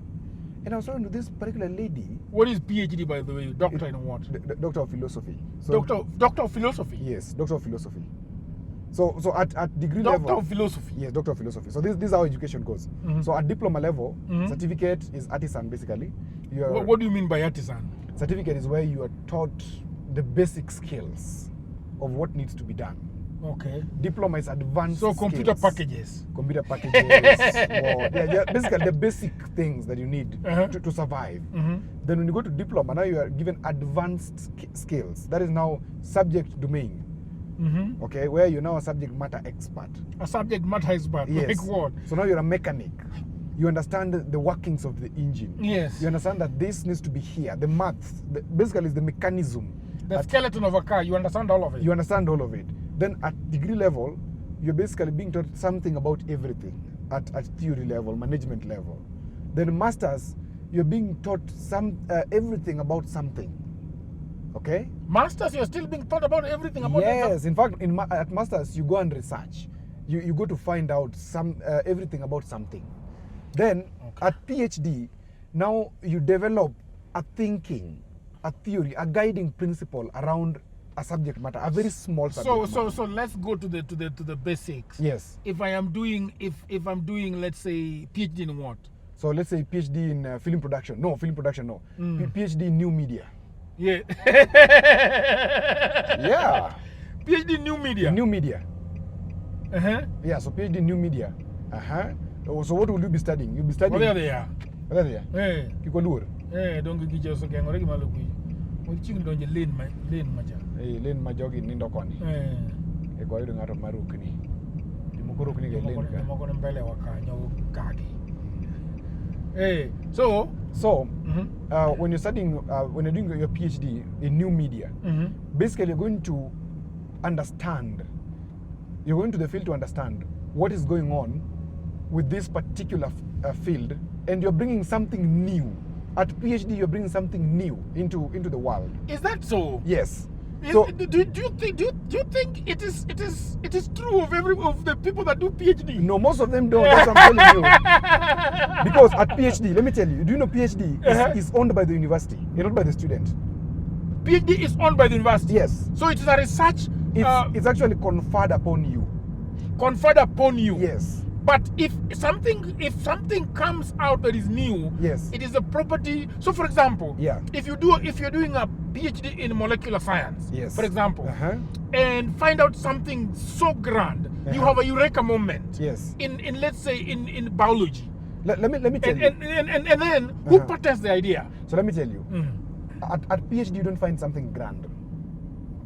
And I was talking to this particular lady, What is PhD, by the way? Doctor in what? the doctor of philosophy. So, Doctor of philosophy. Yes, doctor of philosophy. So at degree Doctor level. of philosophy. Yes, doctor of philosophy. So this is how education goes. So at diploma level, certificate is artisan basically. What do you mean by artisan? Certificate is where you are taught the basic skills of what needs to be done. Okay. Diploma is advanced. So computer skills. packages. Computer packages. Basically the basic things that you need to survive. Then when you go to diploma, now you are given advanced skills. That is now subject domain. Okay, where you're now a subject matter expert. A subject matter expert. Yes. Like what? So now you're a mechanic. You understand the workings of the engine. Yes. You understand that this needs to be here. The maths, basically, is the mechanism. The skeleton of a car. You understand all of it. You understand all of it. Then at degree level, you're basically being taught something about everything at theory level, management level. Then masters, you're being taught everything about something. Okay? Masters, you're still being taught about everything about Yes, in fact, at masters you go and research. You go to find out everything about something. Then at PhD, now you develop a thinking, a theory, a guiding principle around a subject matter, a very small subject matter. So let's go to the basics. Yes. If I'm doing let's say PhD in what? So let's say PhD in film production. No, film production no. PhD in new media. Yeah. Yeah. PhD in new media. New media. Yeah, so PhD in new media. So what will you be studying? You'll be studying. What are they are? What are they? Hey. Kikolur. Don't get just again. What are you looking? What you don't you lean maja. Len majogi nindo koni. E kwa hiyo ngato marukni. Dimukurukni ke len ka. Moko mbele wakanyo kaki. Hey, so when you're studying, when you're doing your PhD in new media, basically you're going to understand. You're going to the field to understand what is going on with this particular field, and you're bringing something new. At PhD, you're bringing something new into the world. Is that so? Yes. Do you think it is true of the people that do PhD? No, most of them don't. That's what I'm telling you. Because at PhD, let me tell you, do you know PhD is owned by the university, not by the student? PhD is owned by the university. Yes. So it is a research. It's actually conferred upon you. Conferred upon you. Yes. But if something comes out that is new, Yes. it is a property. So, for example, Yeah. if you're doing a PhD in molecular science, Yes. for example, and find out something so grand, you have a eureka moment. Yes. In let's say in biology. Let me tell you. And then who patents the idea? So let me tell you. At PhD, you don't find something grand.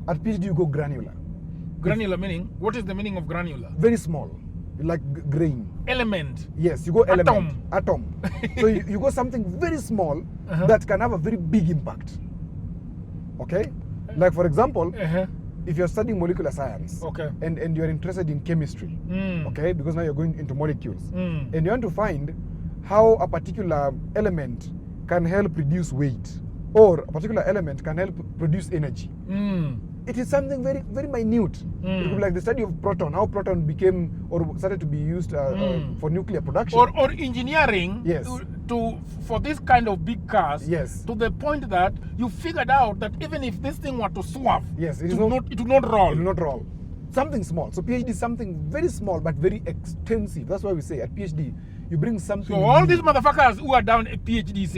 At PhD, you go granular. Granular meaning? What is the meaning of granular? Very small, like grain. Element. Yes, you go element. Atom. So you go something very small that can have a very big impact. Okay? Like for example, if you're studying molecular science, and you're interested in chemistry, okay, because now you're going into molecules, and you want to find how a particular element can help reduce weight, or a particular element can help produce energy. It is something very, very minute. It could be like the study of proton, how proton became or started to be used for nuclear production. Or engineering. Yes. For this kind of big cars. Yes. To the point that you figured out that even if this thing were to swerve, yes, it would not roll. It will not roll. Something small. So PhD is something very small but very extensive. That's why we say at PhD you bring something. So all these motherfuckers who are down PhDs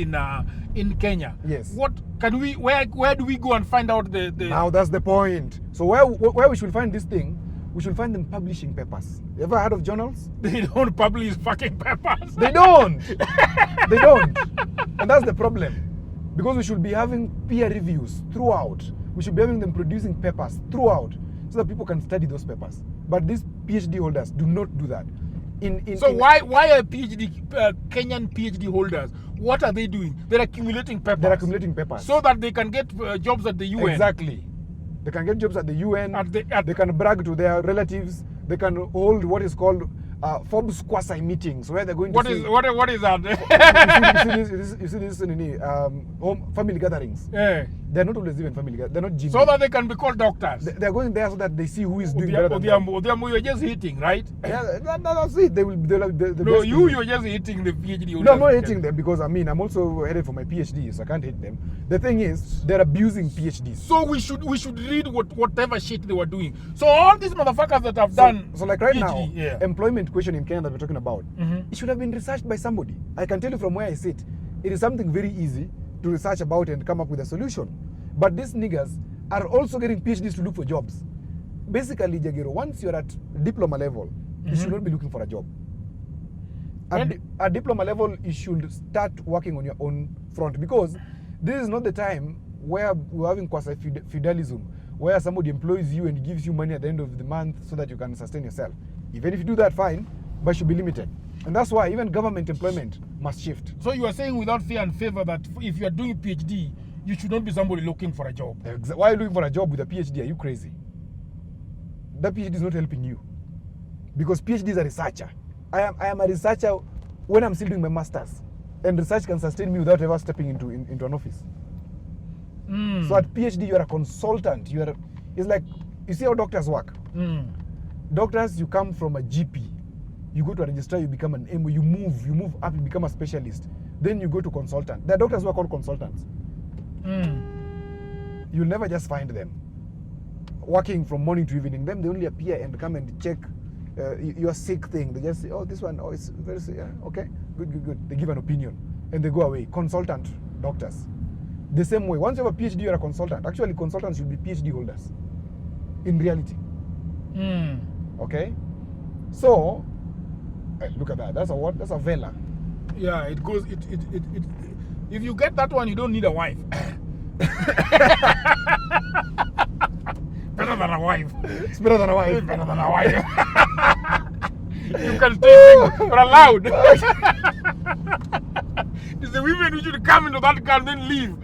in Kenya. Yes. Where do we go and find out the? Now that's the point. So where we should find this thing, we should find them publishing papers. You ever heard of journals? They don't publish fucking papers. They don't. They don't. And that's the problem. Because we should be having peer reviews throughout. We should be having them producing papers throughout so that people can study those papers. But these PhD holders do not do that. Why are Kenyan PhD holders? What are they doing? They're accumulating papers. They're accumulating papers. So that they can get jobs at the UN. Exactly. They can get jobs at the UN. They can brag to their relatives. They can hold what is called Forbes quasi meetings where they're going to what is that? you see this in home family gatherings. Yeah. They're not always even family guys. They're not genius. So that they can be called doctors. They're going there so that they see who is doing better than them. You're just hitting, right? Yeah, that's it. They'll the No, best you're just hitting the PhD. No, I'm not hating them because I'm also headed for my PhD, so I can't hate them. The thing is, they're abusing PhDs. So we should read whatever shit they were doing. So all these motherfuckers that have done. So like right PhD, now, employment question in Kenya that we're talking about, it should have been researched by somebody. I can tell you from where I sit, it is something very easy to research about and come up with a solution. But these niggas are also getting PhDs to look for jobs. Basically, Jagero, once you're at diploma level, you should not be looking for a job. At diploma level, you should start working on your own front, because this is not the time where we're having quasi-feudalism, where somebody employs you and gives you money at the end of the month so that you can sustain yourself. Even if you do that, fine, but it should be limited. And that's why even government employment must shift. So you are saying without fear and favor that if you are doing PhD, you should not be somebody looking for a job. Why are you looking for a job with a PhD? Are you crazy? That PhD is not helping you. Because PhD is a researcher. I am a researcher when I'm still doing my master's. And research can sustain me without ever stepping into an office. So at PhD, you're a consultant. It's like, you see how doctors work? Doctors, you come from a GP. You go to a registrar, you become an MO, you move up, you become a specialist. Then you go to consultant. There are doctors who are called consultants. You'll never just find them working from morning to evening. Them, they only appear and come and check your sick thing. They just say, oh, this one, oh, it's very sick. Yeah, okay, good. They give an opinion and they go away. Consultant doctors. The same way, once you have a PhD, you're a consultant. Actually, consultants should be PhD holders in reality. Okay? So, look at that. That's a what? That's a vela. Yeah, it goes. It. If you get that one, you don't need a wife. Better than a wife. It's better than a wife. It's better than a wife. You can stay single, but allowed. It's the women who should come into that car and then leave.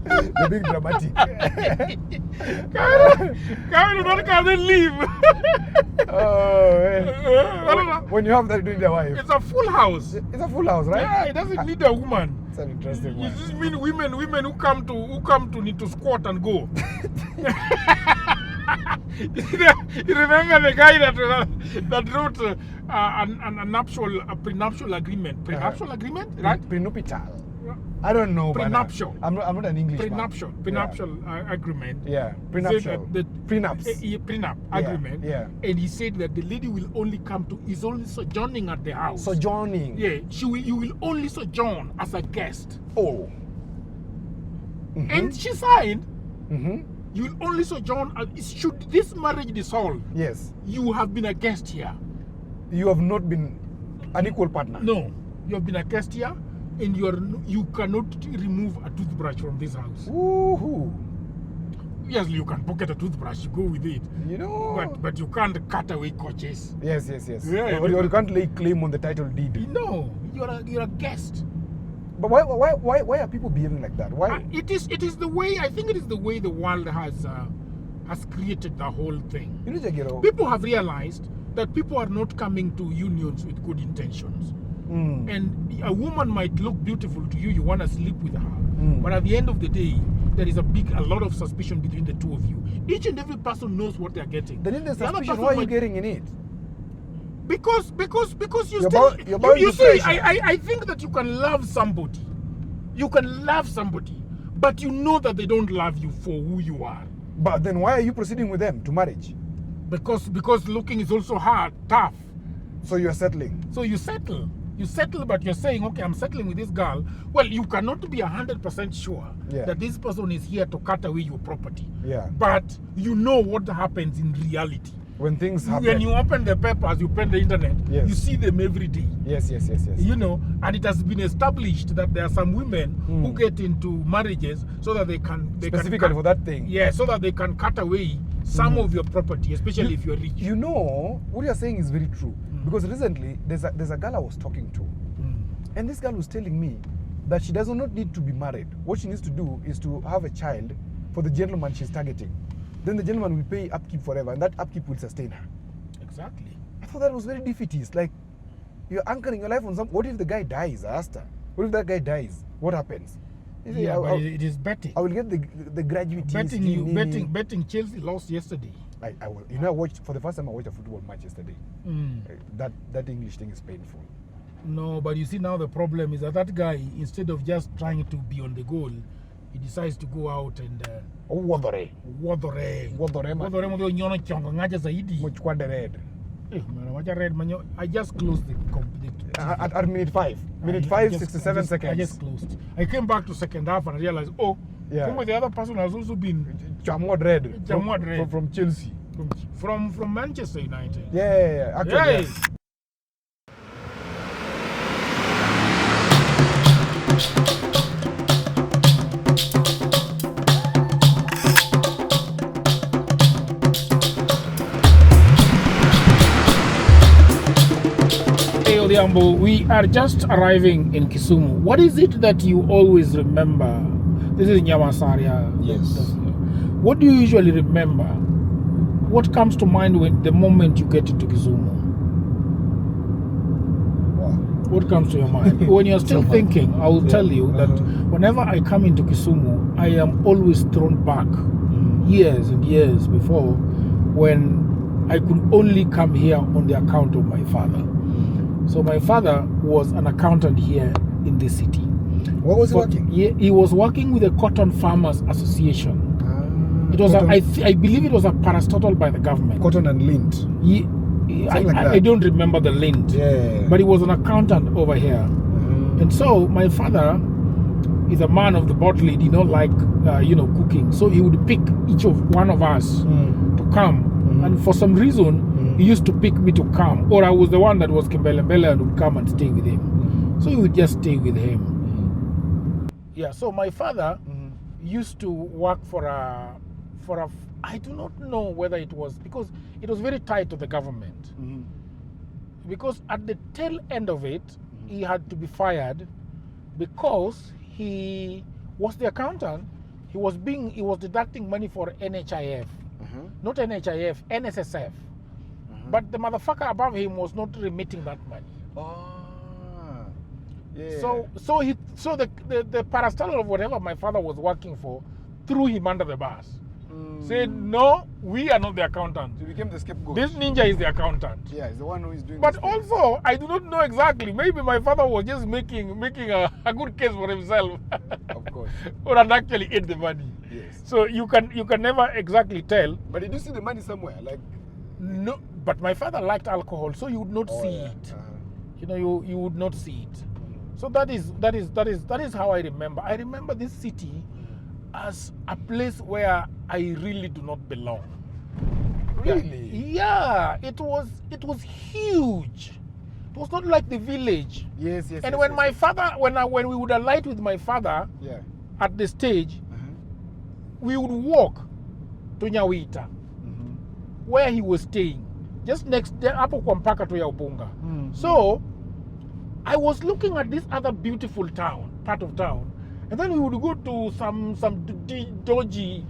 They're being dramatic. Come into that car and then leave. When you have that doing their wife. It's a full house. It's a full house, right? Yeah, it doesn't need a woman. It's an interesting one. It just mean women who come to need to squat and go. You remember the guy that wrote a prenuptial agreement? Prenuptial agreement, right? Prenuptial. I don't know. Prenuptial. I'm not an English Prenuptial agreement. Yeah, prenuptial. Prenups. Prenup agreement. Yeah. And he said that the lady will only is only sojourning at the house. Sojourning. Yeah, you will only sojourn as a guest. Oh. And she signed. You will only sojourn. Should this marriage dissolve? Yes. You have been a guest here. You have not been an equal partner. No, you have been a guest here, and you cannot remove a toothbrush from this house. Woohoo! Yes, you can pocket a toothbrush, you go with it. You know. But you can't cut away coaches. Yes. Yeah, or you can't lay claim on the title deed. No, you're a guest. But why are people behaving like that? Why? It is the way. I think it is the way the world has created the whole thing. You know, Jagero, people have realized that people are not coming to unions with good intentions. And a woman might look beautiful to you, you want to sleep with her. But at the end of the day, there is a lot of suspicion between the two of you. Each and every person knows what they're getting. Then in the suspicion, why are you getting in it? Because you you see, I think that you can love somebody. You can love somebody, but you know that they don't love you for who you are. But then why are you proceeding with them to marriage? Because looking is also tough. So you're settling. So you settle. You settle, but you're saying, okay, I'm settling with this girl. Well, you cannot be 100% sure that this person is here to cut away your property. Yeah. But you know what happens in reality. When things happen. When you open the papers, you open the internet, you see them every day. Yes. You know, and it has been established that there are some women who get into marriages so that they can specifically for that thing. Yeah, so that they can cut away some of your property, especially if you're rich. You know, what you're saying is very true. Because recently, there's a girl I was talking to. And this girl was telling me that she does not need to be married. What she needs to do is to have a child for the gentleman she's targeting. Then the gentleman will pay upkeep forever, and that upkeep will sustain her. Exactly. I thought that was very defeatist. Like, you're anchoring your life on what if the guy dies? I asked her. What if that guy dies? What happens? You see, Yeah, but I'll- it is betting. I will get the gratuities. Betting Chelsea lost yesterday. I will. You know, I watched for the first time. I watched a football match yesterday. Mm. That English thing is painful. No, but you see now the problem is that guy, instead of just trying to be on the goal, he decides to go out and Wodore. Wodore man. mo nyono chongo ngaja zaidi. Muchwa the red. Man, what I read, man, I just closed the At minute 5. Minute 5, 67 seconds. I just closed. I came back to second half and I realized, oh, Yeah. some of the other person has also been Chamwad red. Chamwad red. From Chelsea. from Manchester United. Yeah. Actually, Hey! yeah. Hey, Odhiambo, we are just arriving in Kisumu. What is it that you always remember? This is Nyamasaria. Yes. What do you usually remember? What comes to mind when the moment you get into Kisumu? Wow. What comes to your mind? When you're still thinking, I will tell you that whenever I come into Kisumu, I am always thrown back years and years before when I could only come here on the account of my father. So my father was an accountant here in this city. What was he But working? he was working with the Cotton Farmers Association. It was, Cotton, I believe it was a parastatal by the government. cotton and lint. I like that. don't remember the lint. Yeah. But he was an accountant over here. And so my father is a man of the bottle. He did not like, cooking. So he would pick each of one of us to come. And for some reason, he used to pick me to come. Or I was the one that was Kimbelembele and would come and stay with him. So he would just stay with him. Yeah, so my father used to work for a, I do not know whether it was, because it was very tied to the government. Because at the tail end of it, he had to be fired because he was the accountant. He was deducting money for NHIF, not NHIF, NSSF. But the motherfucker above him was not remitting that money. Yeah. So the parastatal of whatever my father was working for threw him under the bus. Said, no, we are not the accountant. he became the scapegoat. This ninja is the accountant. Yeah, he's the one who is doing. But this thing. also, I do not know exactly. Maybe my father was just making a good case for himself. Of course. Or had actually ate the money. Yes. So you can never exactly tell. But did you see the money somewhere? Like. No, but my father liked alcohol, so you would not see yeah. it. You would not see it. So that is how I remember. I remember this city as a place where I really do not belong. Really? Yeah, it was huge. It was not like the village. Yes. And when my father, when we would alight with my father at the stage, we would walk to Nyawita, where he was staying, just next there, hapo kwa mpaka tu ya Ubunga. So I was looking at this other beautiful part of town, and then we would go to some dodgy,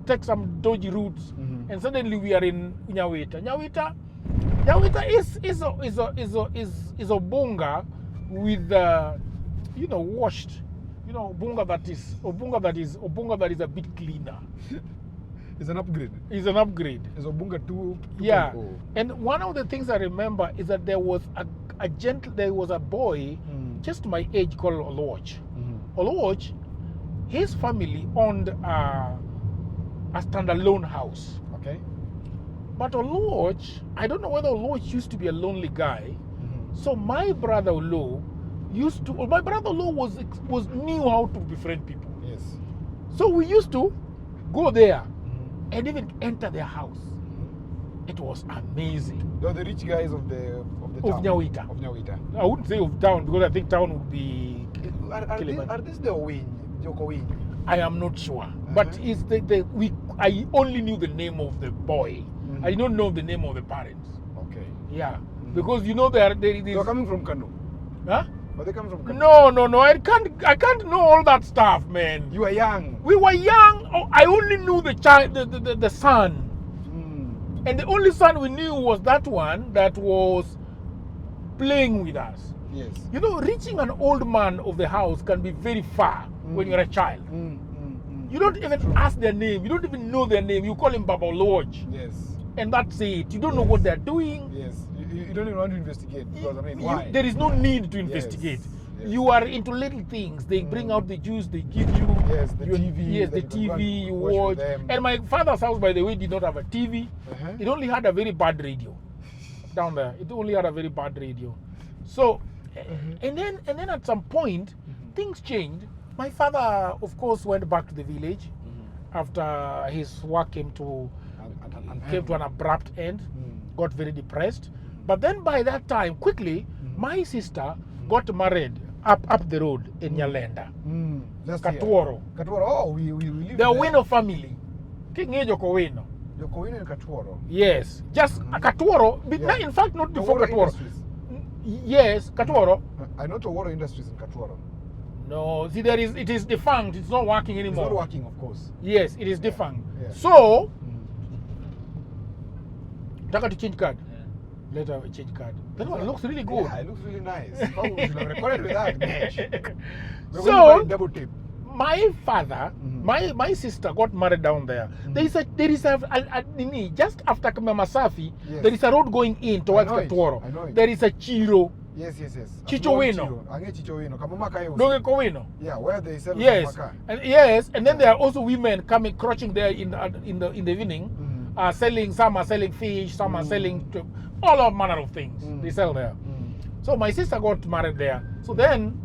take some dodgy routes, and suddenly we are in Nyawita. Nyawita is a bunga with washed, bunga that is a bit cleaner. It's an upgrade. It's an upgrade. It's a bunga 2. Yeah. And one of the things I remember is that there was a boy just my age called Oloch. Oloch, his family owned a standalone house. Okay. But Oloch, I don't know whether Oloch used to be a lonely guy. So my brother Olo was knew how to befriend people. Yes. So we used to go there and even enter their house. It was amazing. They're the rich guys of the town. Nyawita. Of Nyawita. I wouldn't say of town because I think town would be Are this the Joko Wing? I am not sure. But it's I only knew the name of the boy. I did not know the name of the parents. Okay. Yeah. Because They're coming from Kano. Huh? But they come from Kano. No. I can't know all that stuff, man. You are young. We were young. Oh, I only knew the son. And the only son we knew was that one that was playing with us. Yes. You know, reaching an old man of the house can be very far when you're a child. You don't even ask their name. You don't even know their name. You call him Baba Lodge. Yes. And that's it. You don't know what they're doing. Yes. You don't even want to investigate because, I mean, why? There is no need to investigate. Yes. You are into little things. They bring out the juice, they give you. Yes, the TV. Yes, the that you can TV, you watch with watch. them. And my father's house, by the way, did not have a TV. It only had a very bad radio down there. It only had a very bad radio. So, and then at some point, things changed. My father, of course, went back to the village after his work came to an abrupt end, got very depressed. But then by that time, quickly, my sister got married up the road in Nyalenda. Katuoro. Katuoro. Oh, we live The there. Owino family. Kingejo Kowino. You're going in Katuoro. Yes. Just Katuoro. Yeah. In fact, not before Toworo Katuoro. Industries. Yes, Katuoro. I know Toworo Industries in Katuoro. No, see, it is defunct. It's not working It's anymore. not working, of course. Yes, it is defunct. Yeah. So, taka to change card. Later we change card. That one looks really good. Yeah, it looks really nice. Probably we should have recorded with that. Gosh. We're So, going to buy double tape. My father, my sister got married down there. There is a just after Kamamasafi, Yes. there is a road going in towards I know it. Katuoro. I know it. There is a Chiro. Yes. Chichoweno. Ange Chichoweno. Kamamaka Eos. Doge Kowino. Yeah, where they sell Yes, Kamamaka. and then there are also women coming crouching there in the evening, selling. Some are selling fish, some are selling all manner of things. They sell there. So my sister got married there. So then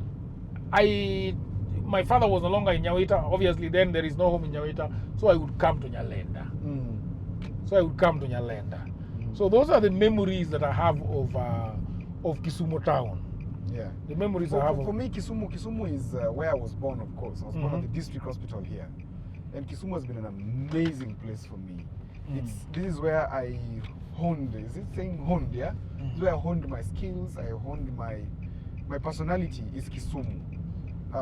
my father was no longer in Nyawita. Obviously, then there is no home in Nyawita. So I would come to Nyalenda. So those are the memories that I have of Kisumu town. Yeah. The memories For, I have. for me, Kisumu is where I was born, of course. I was born at the district hospital here. And Kisumu has been an amazing place for me. This is where I honed, is it saying honed, yeah? This is where I honed my skills, I honed my personality is Kisumu.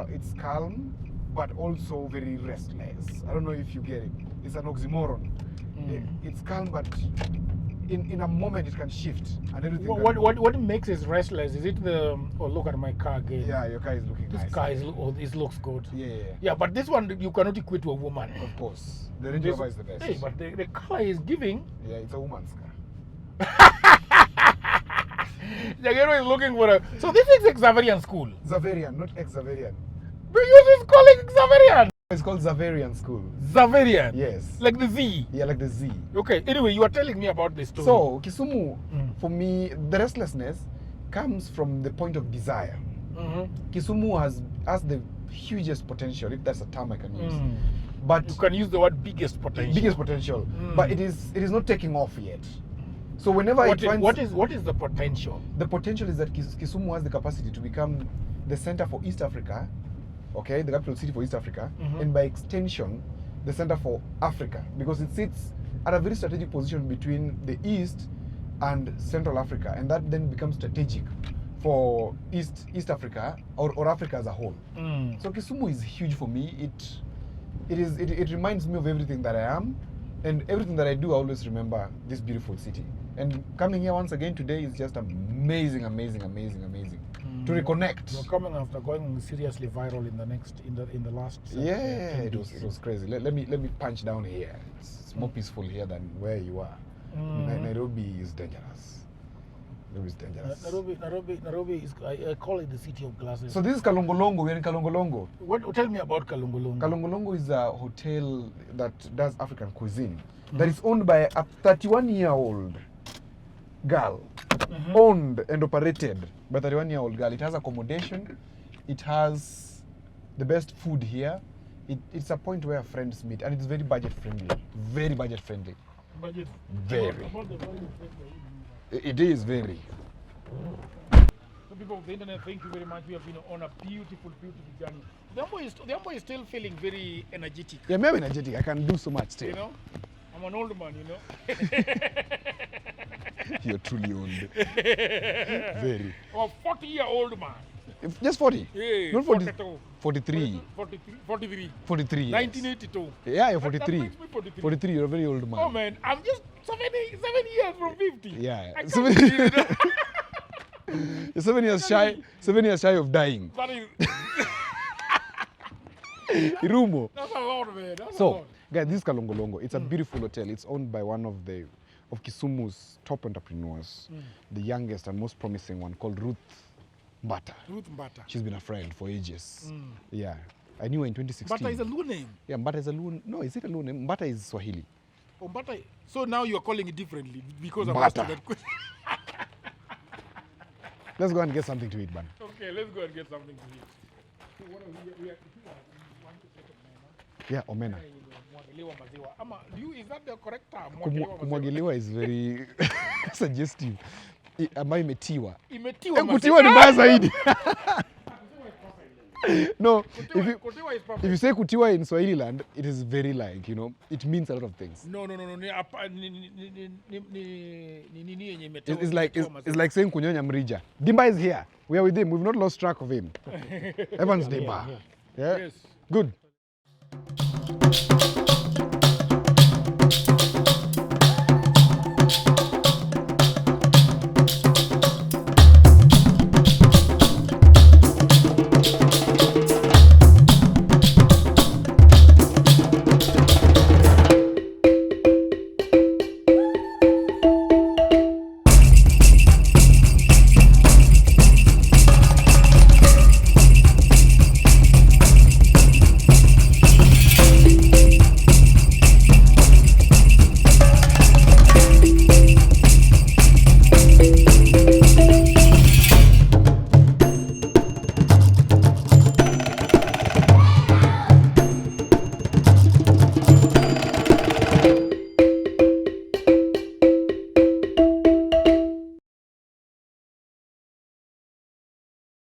It's calm, but also very restless. I don't know if you get it. It's an oxymoron. It's calm, but in a moment it can shift and everything. What makes it restless? Is it the? Oh, look at my car again. Yeah, your car is looking This nice. car it looks good. Yeah. Yeah, but this one you cannot equate to a woman. Of course. The Range Rover is the best. Hey, but the color is giving. Yeah, it's a woman's car. Jagero is looking for a. So this is Xaverian school. Xaverian, not ex-Xaverian. We use this calling Xaverian. It's called Xaverian School. Xaverian. Yes. Like the Z. Yeah, like the Z. Okay. Anyway, you are telling me about this story. So, Kisumu, for me, the restlessness comes from the point of desire. Kisumu has the hugest potential, if that's a term I can use. But you can use the word biggest potential. biggest potential. But it is not taking off yet. So whenever what is the potential? The potential is that Kisumu has the capacity to become the center for East Africa, okay, the capital city for East Africa, and by extension, the center for Africa, because it sits at a very strategic position between the East and Central Africa, and that then becomes strategic for East Africa or Africa as a whole. So Kisumu is huge for me. It reminds me of everything that I am, and everything that I do. I always remember this beautiful city. And coming here once again today is just amazing to reconnect. You're coming after going seriously viral in the last. Yeah, it was crazy. Let me punch down here. It's more peaceful here than where you are. Nairobi is dangerous. Nairobi is dangerous. Nairobi is. I call it the city of glasses. So this is Kalongolongo. We're in Kalongolongo. Tell me about Kalongolongo. Kalongolongo is a hotel that does African cuisine. That is owned by a 31-year-old girl. Owned and operated by a 31-year-old girl. It has accommodation. It has the best food here. It's a point where friends meet, and it's very budget friendly. Very budget friendly. Budget. Very. It is very. So people of the internet, thank you very much. We have been on a beautiful journey. The Ambo is still feeling very energetic. Yeah, maybe energetic. I can do so much still. You know, I'm an old man, you know. You're truly old. Very. A 40-year-old man. Just 40? Yeah, Not 40. 42. 43. 43. 43 years. 1982. Yeah, you're That 43. makes me 43. 43, you're a very old man. Oh man, I'm just 7 years from 50. Yeah. I can't So- believe it. You're 7 years shy. 7 years shy of dying. That is, Irumo. that's a lot, man. That's a So, lot. guys, this is Kalongolongo. It's a beautiful hotel. It's owned by one of Kisumu's top entrepreneurs, the youngest and most promising one, called Ruth Mbata. Ruth Mbata. She's been a friend for ages. Yeah. I knew her in 2016. Mbata is a Luo name. Yeah, Mbata is a Luo. No, is it a Luo name? Mbata is Swahili. Oh, Mbata. So now you're calling it differently because I'm Mbata. asking that question. Let's go and get something to eat, man. Okay, let's go and get something to eat. So what are we Yeah, omena. Mwagiliwa maziwa. Ama, is that the correct term? Kumwagiliwa is very suggestive. Ambayo imetiwa. Imetiwa Kutiwa ni mbaya zaidi. No, Kutiwa is perfect. if you say kutiwa in Swahili land, it is very it means a lot of things. No. It's like saying kunyonya mrija. Dimba is here. We are with him. We've not lost track of him. Evans Dimba. Yeah? Yes. Good.